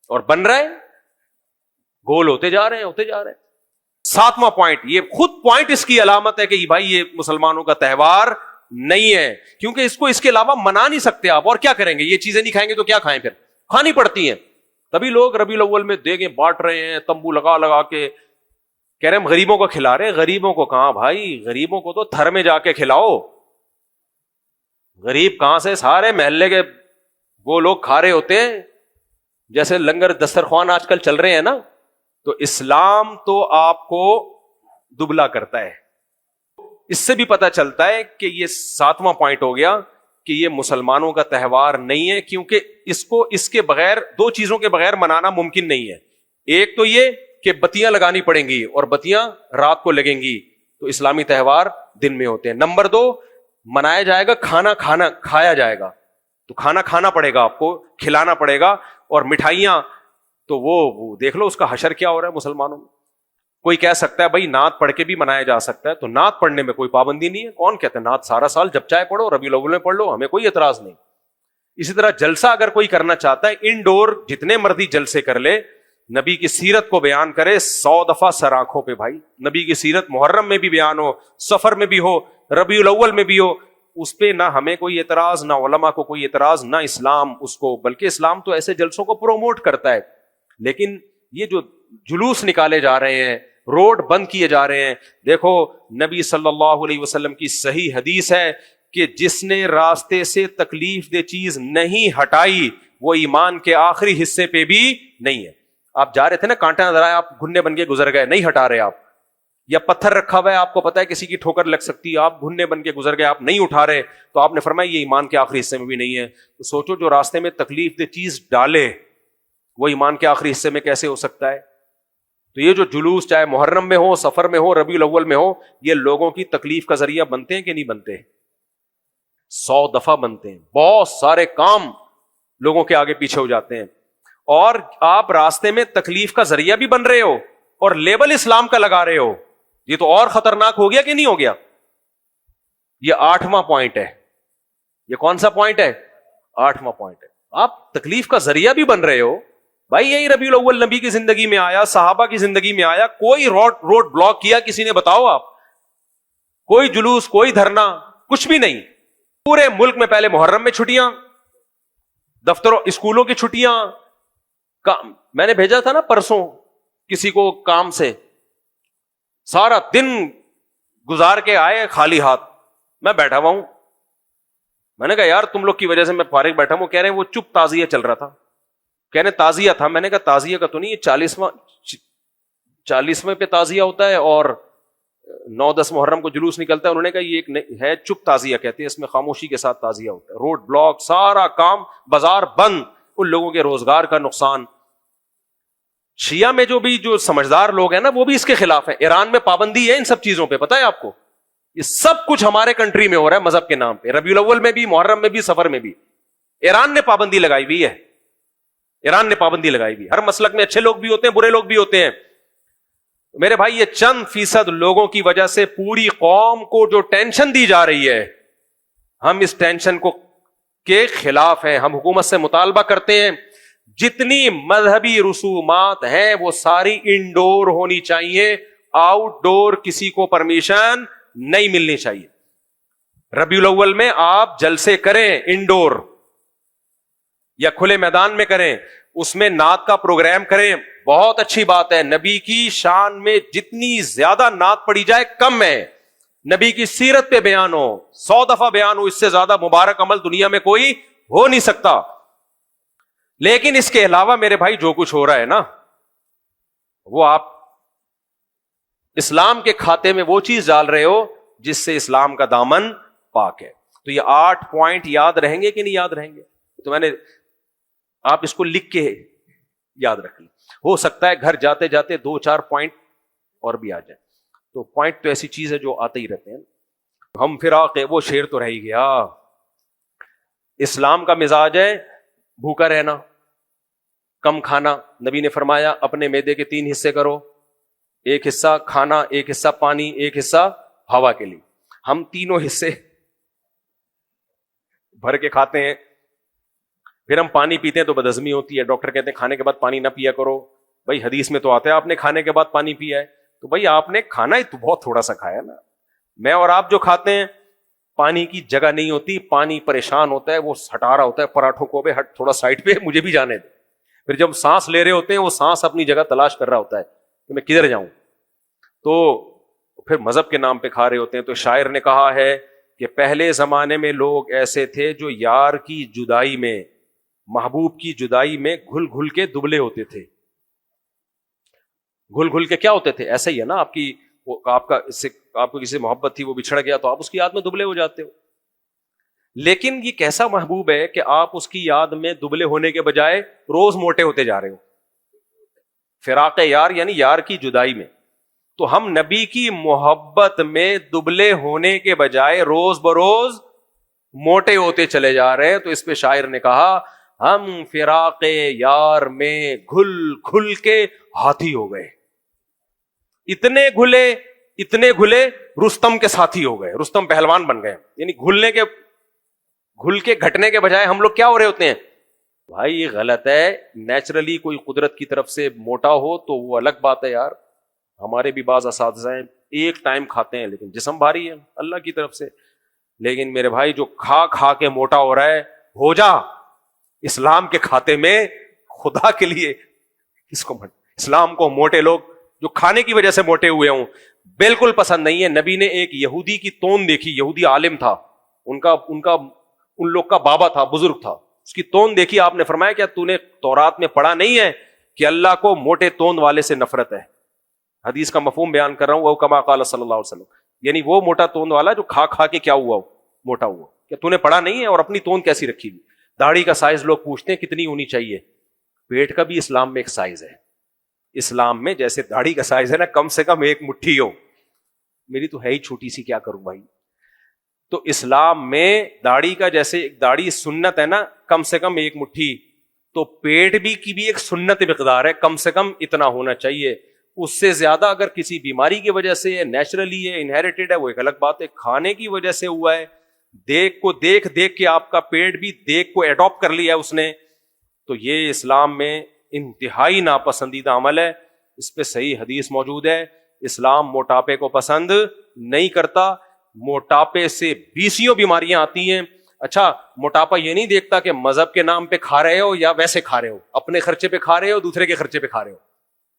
اور بن رہا ہے, گول ہوتے جا رہے ہیں. 7واں پوائنٹ, یہ خود پوائنٹ اس کی علامت ہے کہ بھائی یہ مسلمانوں کا تہوار نہیں ہے, کیونکہ اس کو اس کے علاوہ منا نہیں سکتے آپ. اور کیا کریں گے, یہ چیزیں نہیں کھائیں گے تو کیا کھائیں, پھر کھانی پڑتی ہیں. تبھی لوگ ربیع الاول میں دیگیں بانٹ رہے ہیں, تمبو لگا لگا کے کہہ رہے ہیں ہم غریبوں کو کھلا رہے ہیں. غریبوں کو کہاں بھائی, غریبوں کو تو تھر میں جا کے کھلاؤ. غریب کہاں سے, سارے محلے کے وہ لوگ کھا رہے ہوتے ہیں. جیسے لنگر دسترخوان آج کل چل رہے ہیں نا, تو اسلام تو آپ کو دبلا کرتا ہے. اس سے بھی پتہ چلتا ہے کہ یہ 7واں پوائنٹ ہو گیا کہ یہ مسلمانوں کا تہوار نہیں ہے, کیونکہ اس کے بغیر, 2 چیزوں کے بغیر منانا ممکن نہیں ہے. ایک تو یہ کہ بتیاں لگانی پڑیں گی اور بتیاں رات کو لگیں گی, تو اسلامی تہوار دن میں ہوتے ہیں. نمبر 2, منایا جائے گا, کھانا کھایا جائے گا, تو کھانا پڑے گا, آپ کو کھلانا پڑے گا. اور مٹھائیاں تو وہ دیکھ لو اس کا حشر کیا ہو رہا ہے مسلمانوں میں. کوئی کہہ سکتا ہے بھائی نعت پڑھ کے بھی منایا جا سکتا ہے, تو نعت پڑھنے میں کوئی پابندی نہیں ہے. کون کہتا ہے نعت سارا سال جب چاہے پڑھو, ربیع الاول میں پڑھ لو, ہمیں کوئی اعتراض نہیں. اسی طرح جلسہ اگر کوئی کرنا چاہتا ہے, انڈور جتنے مرضی جلسے کر لے, نبی کی سیرت کو بیان کرے 100 دفعہ سر آنکھوں پہ. بھائی نبی کی سیرت محرم میں بھی بیان ہو, سفر میں بھی ہو, ربیع الاول میں بھی ہو, اس پہ نہ ہمیں کوئی اعتراض, نہ علماء کو کوئی اعتراض, نہ اسلام اس کو. بلکہ اسلام تو ایسے جلسوں کو پروموٹ کرتا ہے. لیکن یہ جو جلوس نکالے جا رہے ہیں, روڈ بند کیے جا رہے ہیں, دیکھو نبی صلی اللہ علیہ وسلم کی صحیح حدیث ہے کہ جس نے راستے سے تکلیف دہ چیز نہیں ہٹائی وہ ایمان کے آخری حصے پہ بھی نہیں ہے. آپ جا رہے تھے نا, کانٹا نظر آیا, آپ گھننے بن کے گزر گئے, نہیں ہٹا رہے آپ. یا پتھر رکھا ہوا ہے, آپ کو پتا ہے کسی کی ٹھوکر لگ سکتی ہے, آپ گھننے بن کے گزر گئے, آپ نہیں اٹھا رہے, تو آپ نے فرمایا یہ ایمان کے آخری حصے میں بھی نہیں ہے. تو سوچو جو راستے میں تکلیف دہ چیز ڈالے وہ ایمان کے آخری حصے میں کیسے ہو سکتا ہے. تو یہ جو جلوس چاہے محرم میں ہو, سفر میں ہو, ربیع الاول میں ہو, یہ لوگوں کی تکلیف کا ذریعہ بنتے ہیں کہ نہیں بنتے؟ 100 دفعہ بنتے ہیں. بہت سارے کام لوگوں کے آگے پیچھے ہو جاتے ہیں, اور آپ راستے میں تکلیف کا ذریعہ بھی بن رہے ہو اور لیبل اسلام کا لگا رہے ہو. یہ تو اور خطرناک ہو گیا کہ نہیں ہو گیا؟ یہ 8واں پوائنٹ ہے. یہ کون سا پوائنٹ ہے؟ 8واں پوائنٹ ہے. آپ تکلیف کا ذریعہ بھی بن رہے ہو, بھائی یہی ربیع الاول نبی کی زندگی میں آیا, صحابہ کی زندگی میں آیا. کوئی روڈ بلاک کیا کسی نے؟ بتاؤ آپ. کوئی جلوس, کوئی دھرنا, کچھ بھی نہیں. پورے ملک میں پہلے محرم میں چھٹیاں, دفتروں اسکولوں کی چھٹیاں. میں نے بھیجا تھا نا پرسوں کسی کو کام سے, سارا دن گزار کے آئے خالی ہاتھ. میں بیٹھا ہوا ہوں, میں نے کہا یار تم لوگ کی وجہ سے میں فارغ بیٹھا ہوں. کہہ رہے ہیں وہ چپ تعزیہ چل رہا تھا. کہنے تعزیہ تھا. میں نے کہا تعزیہ کا تو نہیں, یہ 40واں پہ تعزیہ ہوتا ہے اور 9-10 محرم کو جلوس نکلتا ہے. انہوں نے کہا یہ ایک ہے چپ تعزیہ کہتے ہیں, اس میں خاموشی کے ساتھ تعزیہ ہوتا ہے. روڈ بلاک, سارا کام, بازار بند, ان لوگوں کے روزگار کا نقصان. شیعہ میں جو سمجھدار لوگ ہیں نا وہ بھی اس کے خلاف ہیں. ایران میں پابندی ہے ان سب چیزوں پہ, پتہ ہے آپ کو. یہ سب کچھ ہمارے کنٹری میں ہو رہا ہے مذہب کے نام پہ, ربیع الاول میں بھی, محرم میں بھی, سفر میں بھی. ایران نے پابندی لگائی ہوئی ہے, ایران نے پابندی لگائی ہوئی. ہر مسلک میں اچھے لوگ بھی ہوتے ہیں, برے لوگ بھی ہوتے ہیں. میرے بھائی یہ چند فیصد لوگوں کی وجہ سے پوری قوم کو جو ٹینشن دی جا رہی ہے, ہم اس ٹینشن کو کے خلاف ہیں. ہم حکومت سے مطالبہ کرتے ہیں جتنی مذہبی رسومات ہیں وہ ساری انڈور ہونی چاہیے, آؤٹ ڈور کسی کو پرمیشن نہیں ملنی چاہیے. ربیع الاول میں آپ جلسے کریں انڈور یا کھلے میدان میں کریں, اس میں نعت کا پروگرام کریں, بہت اچھی بات ہے. نبی کی شان میں جتنی زیادہ نعت پڑھی جائے کم ہے. نبی کی سیرت پہ بیان ہو, 100 دفعہ بیان ہو, اس سے زیادہ مبارک عمل دنیا میں کوئی ہو نہیں سکتا. لیکن اس کے علاوہ میرے بھائی جو کچھ ہو رہا ہے نا, وہ آپ اسلام کے کھاتے میں وہ چیز ڈال رہے ہو جس سے اسلام کا دامن پاک ہے. تو یہ 8 پوائنٹ یاد رہیں گے کہ نہیں یاد رہیں گے؟ تو میں نے آپ اس کو لکھ کے یاد رکھ لیں. ہو سکتا ہے گھر جاتے جاتے 2-4 پوائنٹ اور بھی آ جائیں. تو پوائنٹ تو ایسی چیز ہے جو آتے ہی رہتے ہیں. ہم فراق ہے, وہ شعر تو رہ ہی گیا. اسلام کا مزاج ہے بھوکا رہنا, کم کھانا. نبی نے فرمایا اپنے معدے کے 3 حصے کرو, ایک حصہ کھانا, ایک حصہ پانی, ایک حصہ ہوا کے لیے. ہم تینوں حصے بھر کے کھاتے ہیں, پھر ہم پانی پیتے ہیں تو بدہضمی ہوتی ہے. ڈاکٹر کہتے ہیں کھانے کے بعد پانی نہ پیا کرو. بھائی حدیث میں تو آتا ہے آپ نے کھانے کے بعد پانی پیا ہے, تو بھائی آپ نے کھانا ہی تو بہت تھوڑا سا کھایا نا. میں اور آپ جو کھاتے ہیں پانی کی جگہ نہیں ہوتی, پانی پریشان ہوتا ہے, وہ ہٹا رہا ہوتا ہے پراٹھوں کو, بے ہٹ تھوڑا سائڈ پہ, مجھے بھی جانے دے. پھر جب سانس لے رہے ہوتے ہیں وہ سانس اپنی جگہ تلاش کر رہا ہوتا ہے کہ میں کدھر جاؤں. تو پھر مذہب کے نام پہ کھا رہے ہوتے ہیں. تو شاعر نے کہا ہے کہ پہلے زمانے میں لوگ ایسے تھے جو یار کی جدائی میں, محبوب کی جدائی میں گھل گھل کے دبلے ہوتے تھے. گھل گھل کے کیا ہوتے تھے؟ ایسا ہی ہے نا, آپ کو کسی سے محبت تھی, وہ بچھڑ گیا تو آپ اس کی یاد میں دبلے ہو جاتے ہو. لیکن یہ کیسا محبوب ہے کہ آپ اس کی یاد میں دبلے ہونے کے بجائے روز موٹے ہوتے جا رہے ہو. فراق یار یعنی یار کی جدائی میں. تو ہم نبی کی محبت میں دبلے ہونے کے بجائے روز بروز موٹے ہوتے چلے جا رہے ہیں. تو اس پہ شاعر نے کہا ہم فراق یار میں گھل گھل کے ہاتھی ہو گئے. اتنے گھلے رستم کے ساتھی ہو گئے, رستم پہلوان بن گئے. یعنی گھل کے گھٹنے کے بجائے ہم لوگ کیا ہو رہے ہوتے ہیں؟ بھائی یہ غلط ہے. نیچرلی کوئی قدرت کی طرف سے موٹا ہو تو وہ الگ بات ہے یار. ہمارے بھی بعض اساتذہ ہیں ایک ٹائم کھاتے ہیں لیکن جسم بھاری ہے اللہ کی طرف سے. لیکن میرے بھائی جو کھا کے موٹا ہو رہا ہے, ہو جا اسلام کے کھاتے میں, خدا کے لیے اس کو اسلام کو موٹے لوگ جو کھانے کی وجہ سے موٹے ہوئے ہوں بالکل پسند نہیں ہے. نبی نے ایک یہودی کی تون دیکھی, یہودی عالم تھا, ان لوگ کا بابا تھا, بزرگ تھا, اس کی تون دیکھی. آپ نے فرمایا کیا تو نے تورات میں پڑھا نہیں ہے کہ اللہ کو موٹے تون والے سے نفرت ہے؟ حدیث کا مفہوم بیان کر رہا ہوں. وہ کما قال صلی اللہ علیہ وسلم, یعنی وہ موٹا تون والا جو کھا کے کیا ہوا, موٹا ہوا. کیا تو نے پڑھا نہیں ہے؟ اور اپنی تون کیسی رکھی ہوئی. داڑھی کا سائز لوگ پوچھتے ہیں کتنی ہونی چاہیے. پیٹ کا بھی اسلام میں ایک سائز ہے. اسلام میں جیسے داڑھی کا سائز ہے نا, کم سے کم 1 مٹھی ہو. میری تو ہے ہی چھوٹی سی, کیا کروں بھائی. تو اسلام میں داڑھی کا جیسے داڑھی سنت ہے نا, کم سے کم 1 مٹھی, تو پیٹ بھی کی بھی ایک سنت مقدار ہے, کم سے کم اتنا ہونا چاہیے. اس سے زیادہ اگر کسی بیماری کی وجہ سے, نیچرلی ہے, انہیریٹڈ ہے, وہ ایک الگ بات ہے. کھانے کی وجہ سے ہوا ہے, دیکھ کے آپ کا پیٹ بھی دیکھ کو ایڈاپٹ کر لیا ہے اس نے, تو یہ اسلام میں انتہائی ناپسندیدہ عمل ہے. اس پہ صحیح حدیث موجود ہے. اسلام موٹاپے کو پسند نہیں کرتا. موٹاپے سے 20 بیماریاں آتی ہیں. اچھا, موٹاپا یہ نہیں دیکھتا کہ مذہب کے نام پہ کھا رہے ہو یا ویسے کھا رہے ہو, اپنے خرچے پہ کھا رہے ہو دوسرے کے خرچے پہ کھا رہے ہو.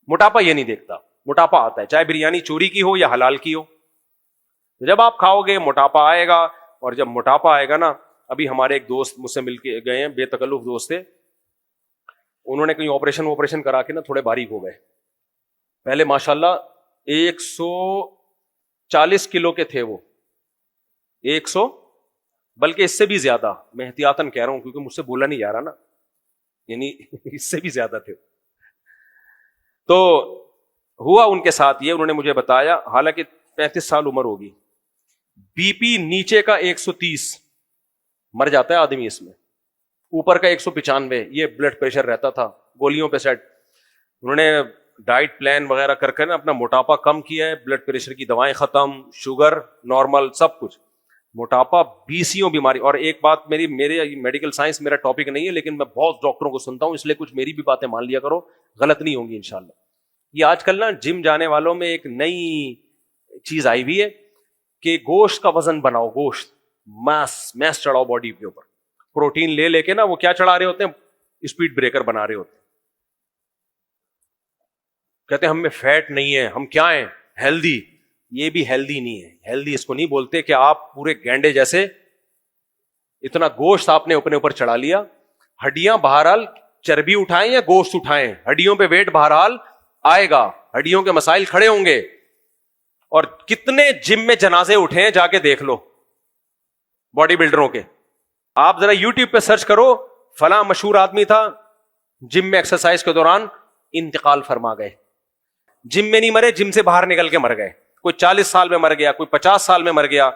موٹاپا یہ نہیں دیکھتا. موٹاپا آتا ہے چاہے بریانی چوری کی ہو یا حلال کی ہو. جب آپ کھاؤ گے موٹاپا آئے گا. اور جب موٹاپا آئے گا نا, ابھی ہمارے ایک دوست مجھ سے مل کے گئے ہیں, بے تکلف دوست تھے, انہوں نے کہیں آپریشن کرا کے نا تھوڑے باریک ہو گئے. پہلے ماشاءاللہ 140 کلو کے تھے وہ, 100 بلکہ اس سے بھی زیادہ. میں احتیاطاً کہہ رہا ہوں کیونکہ مجھ سے بولا نہیں جا رہا نا, یعنی اس سے بھی زیادہ تھے. تو ہوا ان کے ساتھ یہ, انہوں نے مجھے بتایا, حالانکہ 35 سال عمر ہوگی, بی پی نیچے کا 130, مر جاتا ہے آدمی اس میں, اوپر کا 195, یہ بلڈ پریشر رہتا تھا گولیوں پہ سیٹ. انہوں نے ڈائٹ پلان وغیرہ کر کے نا اپنا موٹاپا کم کیا ہے, بلڈ پریشر کی دوائیں ختم, شوگر نارمل, سب کچھ. موٹاپا 20 بیماری. اور ایک بات, میرے میڈیکل سائنس میرا ٹاپک نہیں ہے, لیکن میں بہت ڈاکٹروں کو سنتا ہوں, اس لیے کچھ میری بھی باتیں مان لیا کرو, غلط نہیں ہوں گی انشاءاللہ. یہ آج کل نا جم جانے والوں میں ایک نئی چیز آئی ہوئی ہے کہ گوشت کا وزن بناؤ, گوشت میس چڑھاؤ باڈی کے اوپر, پروٹین لے کے نا وہ کیا چڑھا رہے ہوتے ہیں, اسپیڈ بریکر بنا رہے ہوتے ہیں. کہتے ہیں ہم میں فیٹ نہیں ہے, ہم کیا ہیں, ہیلدی. یہ بھی ہیلدی نہیں ہے. ہیلدی اس کو نہیں بولتے کہ آپ پورے گینڈے جیسے اتنا گوشت آپ نے اپنے اوپر چڑھا لیا. ہڈیاں بہرحال چربی اٹھائیں یا گوشت اٹھائیں, ہڈیوں پہ ویٹ بہرحال آئے گا, ہڈیوں کے مسائل کھڑے ہوں گے. اور کتنے جم میں جنازے اٹھے ہیں جا کے دیکھ لو باڈی بلڈروں کے. آپ ذرا یوٹیوب پہ سرچ کرو, فلاں مشہور آدمی تھا جم میں ایکسرسائز کے دوران انتقال فرما گئے. جم میں نہیں مرے, جم سے باہر نکل کے مر گئے. کوئی 40 سال میں مر گیا, کوئی 50 سال میں مر گیا.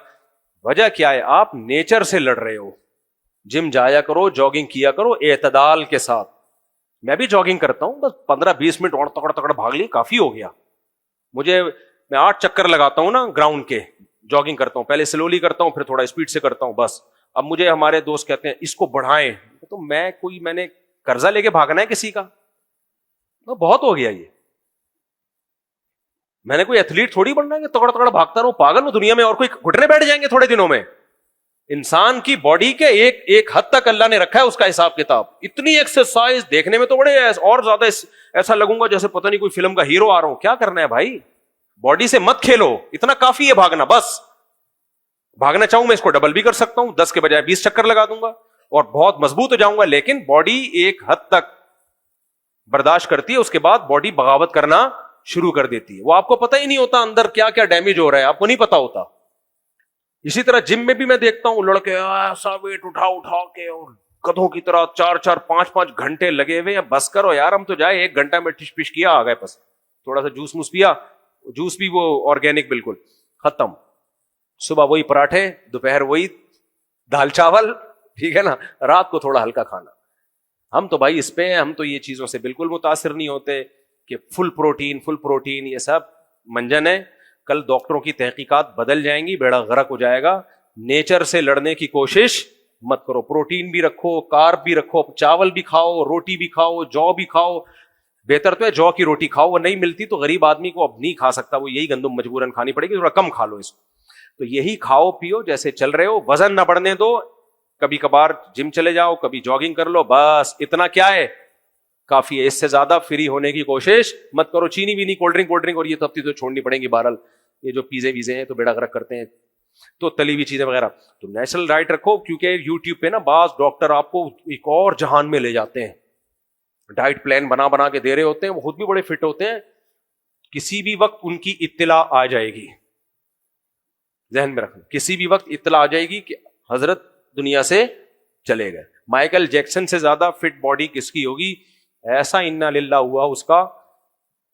وجہ کیا ہے, آپ نیچر سے لڑ رہے ہو. جم جایا کرو, جاگنگ کیا کرو اعتدال کے ساتھ. میں بھی جاگنگ کرتا ہوں, بس 15-20 منٹ اور تکڑا بھاگ لی, کافی ہو گیا مجھے. میں 8 چکر لگاتا ہوں نا گراؤنڈ کے, جاگنگ کرتا ہوں, پہلے سلولی کرتا ہوں پھر تھوڑا اسپیڈ سے کرتا ہوں بس. اب مجھے ہمارے دوست کہتے ہیں اس کو بڑھائیں, تو میں نے قرضہ لے کے بھاگنا ہے کسی کا؟ بہت ہو گیا یہ. میں نے کوئی ایتھلیٹ تھوڑی بننا ہے کہ تگڑا بھاگتا رہوں, پاگل ہوں دنیا میں, اور کوئی گھٹنے بیٹھ جائیں گے تھوڑے دنوں میں. انسان کی باڈی کے ایک حد تک اللہ نے رکھا ہے اس کا حساب کتاب. اتنی ایکسرسائز دیکھنے میں تو بڑے اور زیادہ ایسا لگوں گا جیسے پتہ نہیں کوئی فلم کا ہیرو آ رہا ہوں. کیا کرنا ہے بھائی, باڈی سے مت کھیلو, اتنا کافی ہے بھاگنا بس. بھاگنا چاہوں میں اس کو ڈبل بھی کر سکتا ہوں, 10 کے بجائے 20 چکر لگا دوں گا اور بہت مضبوط ہو جاؤں گا. لیکن باڈی ایک حد تک برداشت کرتی ہے, اس کے بعد باڈی بغاوت کرنا شروع کر دیتی ہے. وہ آپ کو پتہ ہی نہیں ہوتا اندر کیا کیا ڈیمیج ہو رہا ہے, آپ کو نہیں پتا ہوتا. اسی طرح جم میں بھی میں دیکھتا ہوں لڑکے ایسا ویٹ اٹھا کے اور گدھوں کی طرح 4-4 5-5 گھنٹے لگے ہوئے ہیں. بس کرو یار, ہم تو جائے 1 گھنٹہ میں ٹش پش کیا, آ گئے بس. تھوڑا سا جوس پیا, جوس بھی وہ آرگینک بالکل, ختم. صبح وہی پراٹھے, دوپہر وہی دال چاول, ٹھیک ہے نا, رات کو تھوڑا ہلکا کھانا. ہم تو بھائی اس پہ ہیں, ہم تو یہ چیزوں سے بالکل متاثر نہیں ہوتے کہ فل پروٹین یہ سب منجن ہے. کل ڈاکٹروں کی تحقیقات بدل جائیں گی, بیڑا غرق ہو جائے گا. نیچر سے لڑنے کی کوشش مت کرو. پروٹین بھی رکھو, کارب بھی رکھو, چاول بھی کھاؤ, روٹی بھی کھاؤ, جو بھی کھاؤ. بہتر تو ہے جو کی روٹی کھاؤ, وہ نہیں ملتی تو غریب آدمی کو اب نہیں کھا سکتا, وہ یہی گندم مجبوراً کھانی پڑے گی, تھوڑا کم کھا لو اس کو. تو یہی کھاؤ پیو جیسے چل رہے ہو, وزن نہ بڑھنے دو. کبھی کبھار جم چلے جاؤ, کبھی جاگنگ کر لو, بس اتنا کیا ہے کافی ہے. اس سے زیادہ فری ہونے کی کوشش مت کرو. چینی بھی نہیں, کولڈ ڈرنک اور یہ تب تو چھوڑنی پڑیں گی. بہرحال یہ جو پیزے ویزے ہیں تو بیڑا غرق کرتے ہیں, تو تلی ہوئی چیزیں وغیرہ. تو نیچرل ڈائٹ رکھو, کیونکہ یوٹیوب پہ نا بعض ڈاکٹر آپ کو ایک اور جہان میں لے جاتے ہیں. ڈائٹ پلان بنا کے دے رہے ہوتے ہیں, وہ خود بھی بڑے فٹ ہوتے ہیں. کسی بھی وقت ان کی اطلاع آ جائے گی, ذہن میں رکھنا, کسی بھی وقت اطلاع آ جائے گی کہ حضرت دنیا سے چلے گئے. مائیکل جیکسن سے زیادہ فٹ باڈی کس کی ہوگی؟ ایسا انا للہ ہوا اس کا,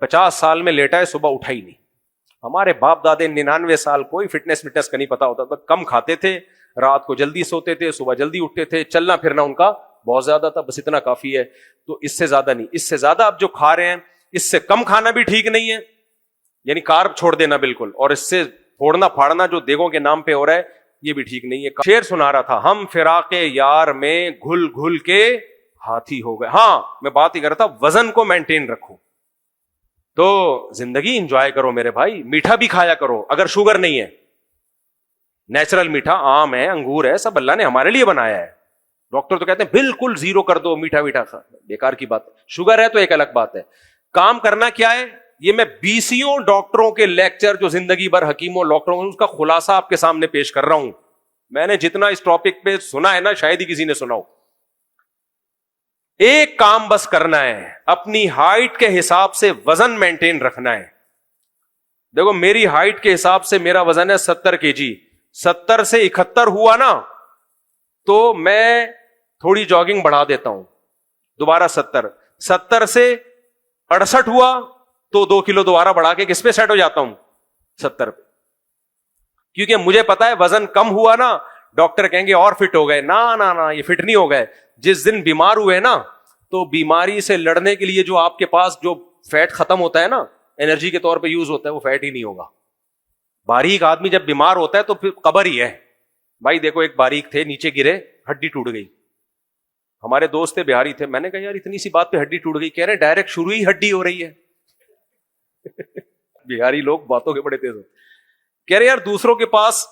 50 سال میں لیٹا ہے, صبح اٹھا ہی نہیں. ہمارے باپ دادے 99 سال, کوئی فٹنس کا نہیں پتا ہوتا تھا, کم کھاتے تھے, رات کو جلدی سوتے تھے, صبح جلدی اٹھتے تھے, چلنا پھرنا ان کا بہت زیادہ تھا, بس اتنا کافی ہے. تو اس سے زیادہ نہیں. اس سے زیادہ آپ جو کھا رہے ہیں, اس سے کم کھانا بھی ٹھیک نہیں ہے, یعنی کارب چھوڑ دینا بالکل, اور اس سے پھوڑنا پھاڑنا جو دیگوں کے نام پہ ہو رہا ہے یہ بھی ٹھیک نہیں ہے. شعر سنا رہا تھا, ہم فراق یار میں گھل گھل کے ہاتھی ہو گئے. ہاں میں بات ہی کر رہا تھا وزن کو مینٹین رکھو. تو زندگی انجوائے کرو میرے بھائی, میٹھا بھی کھایا کرو اگر شوگر نہیں ہے. نیچرل میٹھا, آم ہے, انگور ہے, سب اللہ نے ہمارے لیے بنایا ہے. ڈاکٹر تو کہتے ہیں بالکل زیرو کر دو میٹھا میٹھا کھا, بیکار کی بات. شوگر ہے تو ایک الگ بات ہے. کام کرنا کیا ہے, یہ میں بیسیوں ڈاکٹروں کے لیکچر جو زندگی بھر حکیموں ڈاکٹروں اس کا خلاصہ آپ کے سامنے پیش کر رہا ہوں. میں نے جتنا اس ٹاپک پہ سنا ہے نا, شاید ہی کسی نے سنا ہو. ایک کام بس کرنا ہے, اپنی ہائٹ کے حساب سے وزن مینٹین رکھنا ہے. دیکھو میری ہائٹ کے حساب سے میرا وزن ہے 70 kg. 70 سے 71 ہوا نا تو میں تھوڑی جاگنگ بڑھا دیتا ہوں, دوبارہ 70 سے 68 ہوا تو 2 کلو دوبارہ بڑھا کے کس پہ سیٹ ہو جاتا ہوں, 70 پہ. کیونکہ مجھے پتا ہے وزن کم ہوا نا, ڈاکٹر کہیں گے اور فٹ ہو گئے. نا یہ فٹ نہیں ہو گئے. جس دن بیمار ہوئے نا تو بیماری سے لڑنے کے لیے جو آپ کے پاس جو فیٹ ختم ہوتا ہے نا, انرجی کے طور پہ یوز ہوتا ہے, وہ فیٹ ہی نہیں ہوگا. باریک آدمی جب بیمار ہوتا ہے تو پھر قبر ہی ہے. بھائی دیکھو ایک باریک تھے, نیچے گرے, ہڈی ٹوٹ گئی. ہمارے دوست تھے بہاری تھے, میں نے کہا یار اتنی سی بات پہ ہڈی ٹوٹ گئی. کہہ رہے ڈائریکٹ شروع ہی ہڈی ہو رہی ہے. بہاری لوگ باتوں کے بڑے تیز ہوتے. کہہ رہے یار دوسروں کے پاس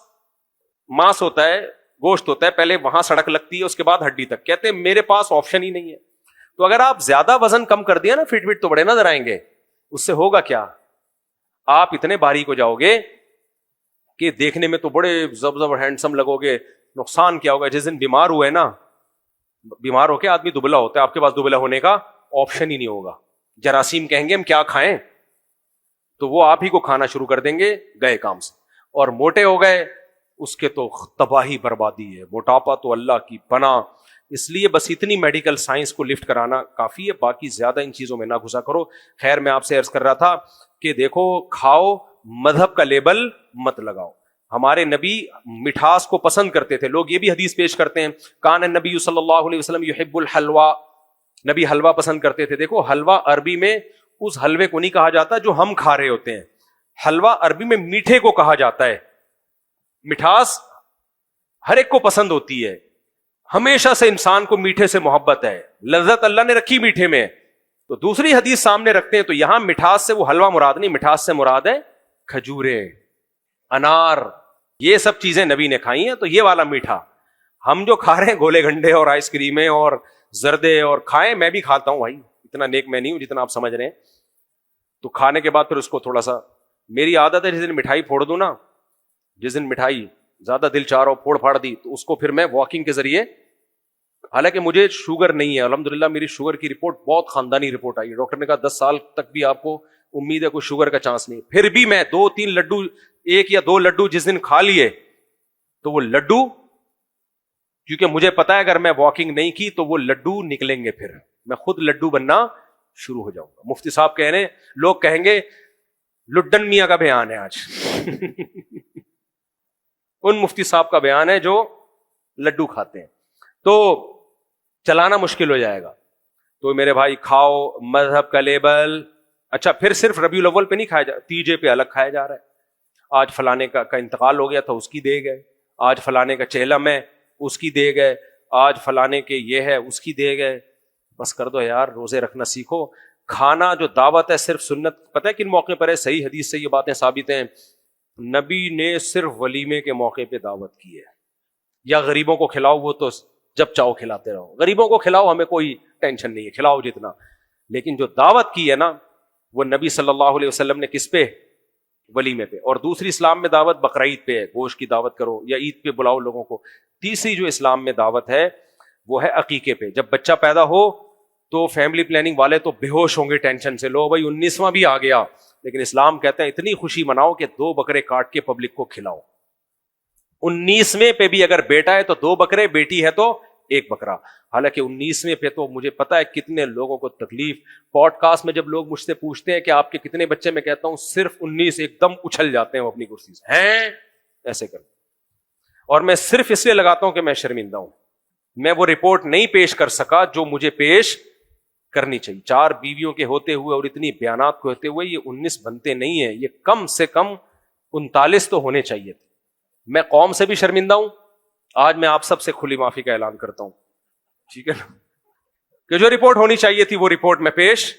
ماس ہوتا ہے, گوشت ہوتا ہے, پہلے وہاں سڑک لگتی ہے اس کے بعد ہڈی تک. کہتے ہیں میرے پاس آپشن ہی نہیں ہے. تو اگر آپ زیادہ وزن کم کر دیا نا, فٹ تو بڑے نظر آئیں گے. اس سے ہوگا کیا, آپ اتنے باریک ہو جاؤ گے کہ دیکھنے میں تو بڑے زب ہینڈسم لگو گے. نقصان کیا ہوگا, جس دن بیمار ہوئے نا, بیمار ہو کے آدمی دبلا ہوتا ہے, آپ کے پاس دبلا ہونے کا آپشن ہی نہیں ہوگا. جراثیم کہیں گے ہم کیا کھائیں, تو وہ آپ ہی کو کھانا شروع کر دیں گے, گئے کام سے. اور موٹے ہو گئے اس کے تو تباہی بربادی ہے. موٹاپا تو اللہ کی پناہ. اس لیے بس اتنی میڈیکل سائنس کو لفٹ کرانا کافی ہے, باقی زیادہ ان چیزوں میں نہ گھسا کرو. خیر میں آپ سے عرض کر رہا تھا کہ دیکھو کھاؤ, مذہب کا لیبل مت لگاؤ. ہمارے نبی مٹھاس کو پسند کرتے تھے. لوگ یہ بھی حدیث پیش کرتے ہیں, کان النبی صلی اللہ علیہ وسلم یحب الحلوہ, نبی حلوہ پسند کرتے تھے. دیکھو حلوہ عربی میں اس حلوے کو نہیں کہا جاتا جو ہم کھا رہے ہوتے ہیں. حلوہ عربی میں میٹھے کو کہا جاتا ہے. مٹھاس ہر ایک کو پسند ہوتی ہے, ہمیشہ سے انسان کو میٹھے سے محبت ہے, لذت اللہ نے رکھی میٹھے میں. تو دوسری حدیث سامنے رکھتے ہیں تو یہاں مٹھاس سے وہ حلوہ مراد نہیں, مٹھاس سے مراد ہے کھجورے, انار, یہ سب چیزیں نبی نے کھائی ہیں. تو یہ والا میٹھا ہم جو کھا رہے ہیں, گولے گھنڈے اور آئس کریمیں اور زردے اور کھائیں, میں بھی کھاتا ہوں بھائی, اتنا نیک میں نہیں ہوں جتنا آپ سمجھ رہے ہیں. تو کھانے کے بعد پھر اس کو تھوڑا سا, میری عادت ہے جس دن مٹھائی پھوڑ دوں نا, جس دن مٹھائی زیادہ دل چاہ رہا ہو پھوڑ پھاڑ دی, تو اس کو پھر میں واکنگ کے ذریعے, حالانکہ مجھے شوگر نہیں ہے الحمدللہ, میری شوگر کی رپورٹ بہت خاندانی رپورٹ آئی ہے. ڈاکٹر نے کہا 10 سال تک بھی آپ کو امید ہے کوئی شوگر کا چانس نہیں. پھر بھی میں 2-3 لڈو, 1 یا 2 لڈو جس دن کھا لیے, تو وہ لڈو, کیونکہ مجھے پتا ہے اگر میں واکنگ نہیں کی تو وہ لڈو نکلیں گے, پھر میں خود لڈو بننا شروع ہو جاؤں گا. مفتی صاحب کہہ رہے ہیں, لوگ کہیں گے لڈن میاں کا بیان ہے آج. ان مفتی صاحب کا بیان ہے جو لڈو کھاتے ہیں. تو چلانا مشکل ہو جائے گا. تو میرے بھائی کھاؤ, مذہب کا لیبل. اچھا پھر صرف ربیع الاول پہ نہیں کھایا جا, تیجے پہ الگ کھایا جا رہا ہے. آج فلانے کا انتقال ہو گیا تھا, اس کی دے گئے. آج فلانے کا چہلم ہے, اس کی دے گئے. آج فلانے کے یہ ہے, اس کی دے گئے. بس کر دو یار, روزے رکھنا سیکھو. کھانا جو دعوت ہے صرف سنت, پتہ ہے کن موقع پر ہے, صحیح حدیث سے یہ باتیں ثابت ہیں. نبی نے صرف ولیمے کے موقع پہ دعوت کی ہے, یا غریبوں کو کھلاؤ, وہ تو جب چاہو کھلاتے رہو. غریبوں کو کھلاؤ, ہمیں کوئی ٹینشن نہیں ہے, کھلاؤ جتنا. لیکن جو دعوت کی ہے نا, وہ نبی صلی اللہ علیہ وسلم نے کس پہ, ولیمے پہ. اور دوسری اسلام میں دعوت بقرعید پہ ہے, گوشت کی دعوت کرو, یا عید پہ بلاؤ لوگوں کو. تیسری جو اسلام میں دعوت ہے وہ ہے عقیقے پہ. جب بچہ پیدا ہو تو فیملی پلاننگ والے تو بے ہوش ہوں گے ٹینشن سے, لو بھائی 19واں بھی آ گیا. لیکن اسلام کہتا ہے اتنی خوشی مناؤ کہ 2 بکرے کاٹ کے پبلک کو کھلاؤ. 19ویں پہ بھی اگر بیٹا ہے تو 2 بکرے, بیٹی ہے تو 1 بکرا. حالانکہ 19ویں پہ تو مجھے پتا ہے کتنے لوگوں کو تکلیف. پوڈ کاسٹ میں جب لوگ مجھ سے پوچھتے ہیں کہ آپ کے کتنے بچے, میں کہتا ہوں صرف 19. ایک دم اچھل جاتے ہیں وہ اپنی کرسی سے, ہیں ایسے کر. اور میں صرف اس لیے لگاتا ہوں کہ میں شرمندہ ہوں, میں وہ رپورٹ نہیں پیش کر سکا جو مجھے پیش کرنی چاہیے. 4 بیویوں کے ہوتے ہوئے اور اتنی بیانات کو ہوتے ہوئے یہ 19 بنتے نہیں ہیں, یہ کم سے کم 39 تو ہونے چاہیے. میں قوم سے بھی شرمندہ ہوں. آج میں آپ سب سے کھلی معافی کا اعلان کرتا ہوں, ٹھیک ہے نا, کہ جو رپورٹ ہونی چاہیے تھی وہ رپورٹ میں پیش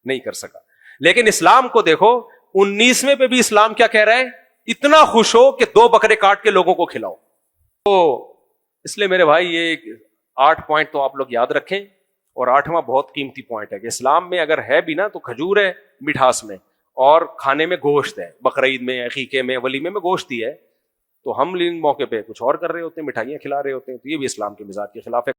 نہیں کر سکا. لیکن اسلام کو دیکھو, 19ویں پہ بھی اسلام کیا کہہ رہا ہے, اتنا خوش ہو کہ 2 بکرے کاٹ کے لوگوں کو کھلاؤ. تو اس لیے میرے بھائی یہ 8 پوائنٹ تو آپ لوگ یاد رکھیں, اور 8واں بہت قیمتی پوائنٹ ہے کہ اسلام میں اگر ہے بھی نا تو کھجور ہے مٹھاس میں, اور کھانے میں گوشت ہے, بقرعید میں, عقیقے میں, ولیمے میں گوشت ہی ہے. تو ہم ان موقع پہ کچھ اور کر رہے ہوتے ہیں, مٹھائیاں کھلا رہے ہوتے ہیں, تو یہ بھی اسلام کے مزاج کے خلاف ہے.